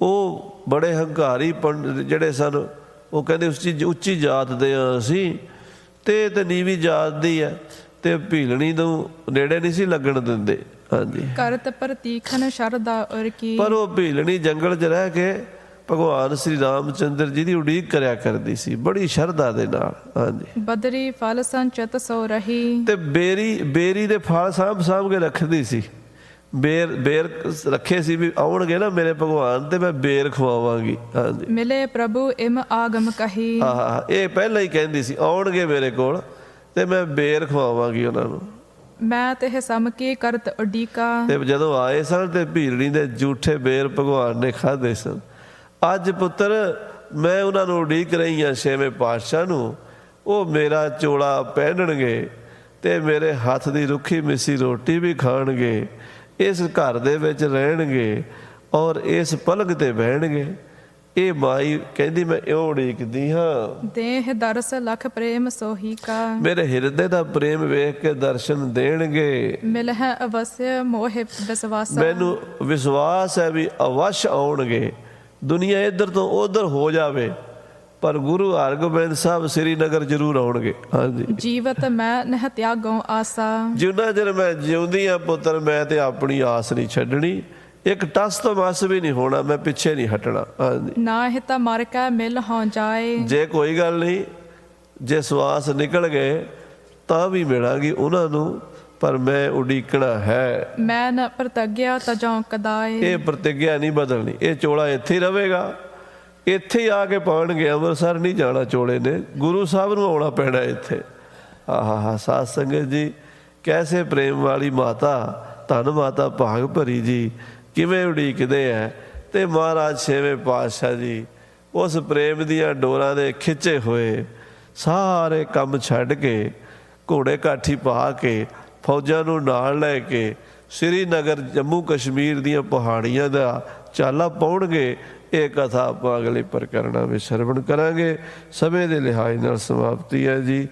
ਉਹ ਬੜੇ ਹੰਕਾਰੀ ਪੰਡਿਤ ਜਿਹੜੇ ਸਨ, ਉਹ ਕਹਿੰਦੇ ਉੱਚੀ ਜਾਤ ਦੇ ਆ ਅਸੀਂ, ਤੇ ਨੀਵੀਂ ਜਾਤ ਦੀ ਹੈ, ਤੇ ਭੀਲਣੀ ਨੂੰ ਨੇੜੇ ਨਹੀਂ ਸੀ ਲੱਗਣ ਦਿੰਦੇ। ਹਾਂਜੀ। ਕਰਤ ਪ੍ਰਤੀਖਨ ਸ਼ਰਦਾ ਔਰ ਕੀ। ਪਰ ਉਹ ਭੀਲਣੀ ਜੰਗਲ 'ਚ ਰਹਿ ਕੇ ਭਗਵਾਨ ਸ਼੍ਰੀ ਰਾਮਚੰਦਰ ਜੀ ਦੀ ਉਡੀਕ ਕਰਿਆ ਕਰਦੀ ਸੀ ਬੜੀ ਸ਼ਰਧਾ ਦੇ ਨਾਲ। ਹਾਂਜੀ। ਬਦਰੀ ਫਲ ਸੰਚਤ ਸੋ ਰਹੀ। ਤੇ ਬੇਰੀ ਦੇ ਫਲ ਸਾਂਭ ਕੇ ਰੱਖਦੀ ਸੀ। ਬੇਰ ਰੱਖੇ ਸੀ ਵੀ ਆਉਣਗੇ ਨਾ ਮੇਰੇ ਭਗਵਾਨ ਤੇ ਮੈਂ ਬੇਰ ਖਵਾਵਾਂਗੀ। ਹਾਂਜੀ। ਮਿਲੇ ਪ੍ਰਭੂ ਇਮ ਆਗਮ ਕਹੀ। ਹਾਂ, ਇਹ ਪਹਿਲਾਂ ਹੀ ਕਹਿੰਦੀ ਸੀ ਆਉਣਗੇ ਮੇਰੇ ਕੋਲ ਤੇ ਮੈਂ ਬੇਰ ਖਵਾਵਾਂਗੀ ਉਹਨਾਂ ਨੂੰ। ਮੈਂ ਤੇ ਸਮ ਕੀ ਕਰਤ ਉਡੀਕਾ। ਤੇ ਜਦੋਂ ਆਏ ਸਨ ਤੇ ਭੀਲਣੀ ਦੇ ਜੂਠੇ ਬੇਰ ਭਗਵਾਨ ਨੇ ਖਾਧੇ ਸਨ। ਅੱਜ ਪੁੱਤਰ ਮੈਂ ਉਹਨਾਂ ਨੂੰ ਉਡੀਕ ਰਹੀ ਹਾਂ 6ਵੇਂ ਪਾਤਸ਼ਾਹ ਨੂੰ। ਉਹ ਮੇਰਾ ਚੋਲਾ ਪਹਿਨਣਗੇ ਤੇ ਮੇਰੇ ਹੱਥ ਦੀ ਰੁੱਖੀ ਮਿੱਸੀ ਰੋਟੀ ਵੀ ਖਾਣਗੇ, ਇਸ ਘਰ ਦੇ ਵਿੱਚ ਰਹਿਣਗੇ ਔਰ ਇਸ ਪਲੰਘ ਤੇ ਬਹਿਣਗੇ। ਇਹ ਮਾਈ ਕਹਿੰਦੀ ਮੈਂ ਇਉਂ ਉਡੀਕਦੀ ਹਾਂ। ਦੇਹ ਦਰਸ ਲਖ ਪ੍ਰੇਮ ਸੋਹੀ ਕਾ। ਮੇਰੇ ਹਿਰਦੇ ਦਾ ਪ੍ਰੇਮ ਵੇਖ ਕੇ ਦਰਸ਼ਨ ਦੇਣਗੇ। ਮਿਲ ਹੈ ਅਵਸਿਆ ਮੋਹਿ ਵਿਸਵਾਸਾ। ਮੈਨੂੰ ਵਿਸ਼ਵਾਸ ਹੈ ਵੀ ਅਵਸ਼ ਆਉਣਗੇ। ਦੁਨੀਆ ਇੱਧਰ ਤੋਂ ਉੱਧਰ ਹੋ ਜਾਵੇ ਪਰ ਗੁਰੂ ਹਰਗੋਬਿੰਦ ਸਾਹਿਬ ਸ੍ਰੀਨਗਰ ਜ਼ਰੂਰ ਆਉਣਗੇ। ਹਾਂਜੀ। ਜੀਵਤ ਮੈਂ ਨਹ ਤਿਆਗੋਂ ਆਸਾ। ਜਿੰਨਾ ਚਿਰ ਮੈਂ ਜਿਉਂਦੀ ਹਾਂ ਪੁੱਤਰ, ਮੈਂ ਤੇ ਆਪਣੀ ਆਸ ਨਹੀਂ ਛੱਡਣੀ। ਇੱਕ ਟਸ ਤੋਂ ਮਸ ਵੀ ਨਹੀਂ ਹੋਣਾ, ਮੈਂ ਪਿੱਛੇ ਨਹੀਂ ਹਟਣਾ। ਹਾਂਜੀ। ਨਾ ਹੀ ਤਾਂ ਮਰ ਕੇ ਮਿਲ ਹੋ ਜਾਏ। ਜੇ ਕੋਈ ਗੱਲ ਨਹੀਂ, ਜੇ ਸਵਾਸ ਨਿਕਲ ਗਏ ਤਾਂ ਵੀ ਮਿਲਾਂਗੀ ਉਹਨਾਂ ਨੂੰ, ਪਰ ਮੈਂ ਉਡੀਕਣਾ ਹੈ। ਮੈਂ ਨ ਪ੍ਰਤਿਗਿਆ ਤਜੋਂ ਕਦਾਏ। ਇਹ ਪ੍ਰਤਿਗਿਆ ਨਹੀਂ ਬਦਲਣੀ। ਇਹ ਚੋਲਾ ਇੱਥੇ ਹੀ ਰਵੇਗਾ, ਇੱਥੇ ਹੀ ਆ ਕੇ ਪਾਉਣਗੇ। ਅੰਮ੍ਰਿਤਸਰ ਨਹੀਂ ਜਾਣਾ ਚੋਲੇ ਨੇ, ਗੁਰੂ ਸਾਹਿਬ ਨੂੰ ਆਉਣਾ ਪੈਣਾ ਇੱਥੇ। ਆਹਾ ਸਾਧ ਸੰਗਤ ਜੀ, ਕੈਸੇ ਪ੍ਰੇਮ ਵਾਲੀ ਮਾਤਾ, ਧੰਨ ਮਾਤਾ ਭਾਗ ਭਰੀ ਜੀ, ਕਿਵੇਂ ਉਡੀਕਦੇ ਹੈ। ਤੇ ਮਹਾਰਾਜ 6ਵੇਂ ਪਾਤਸ਼ਾਹ ਜੀ ਉਸ ਪ੍ਰੇਮ ਦੀਆਂ ਡੋਰਾਂ ਦੇ ਖਿੱਚੇ ਹੋਏ ਸਾਰੇ ਕੰਮ ਛੱਡ ਕੇ, ਘੋੜੇ ਕਾਠੀ ਪਾ ਕੇ, ਫੌਜਾਂ ਨੂੰ ਨਾਲ ਲੈ ਕੇ ਸ੍ਰੀਨਗਰ ਜੰਮੂ ਕਸ਼ਮੀਰ ਦੀਆਂ ਪਹਾੜੀਆਂ ਦਾ ਚਾਲਾ ਪਾਉਣਗੇ। ਇਹ ਕਥਾ ਆਪਾਂ ਅਗਲੇ ਪ੍ਰਕਰਣਾਂ ਵਿੱਚ ਸਰਵਣ ਕਰਾਂਗੇ। ਸਮੇਂ ਦੇ ਲਿਹਾਜ਼ ਨਾਲ ਸਮਾਪਤੀ ਹੈ ਜੀ।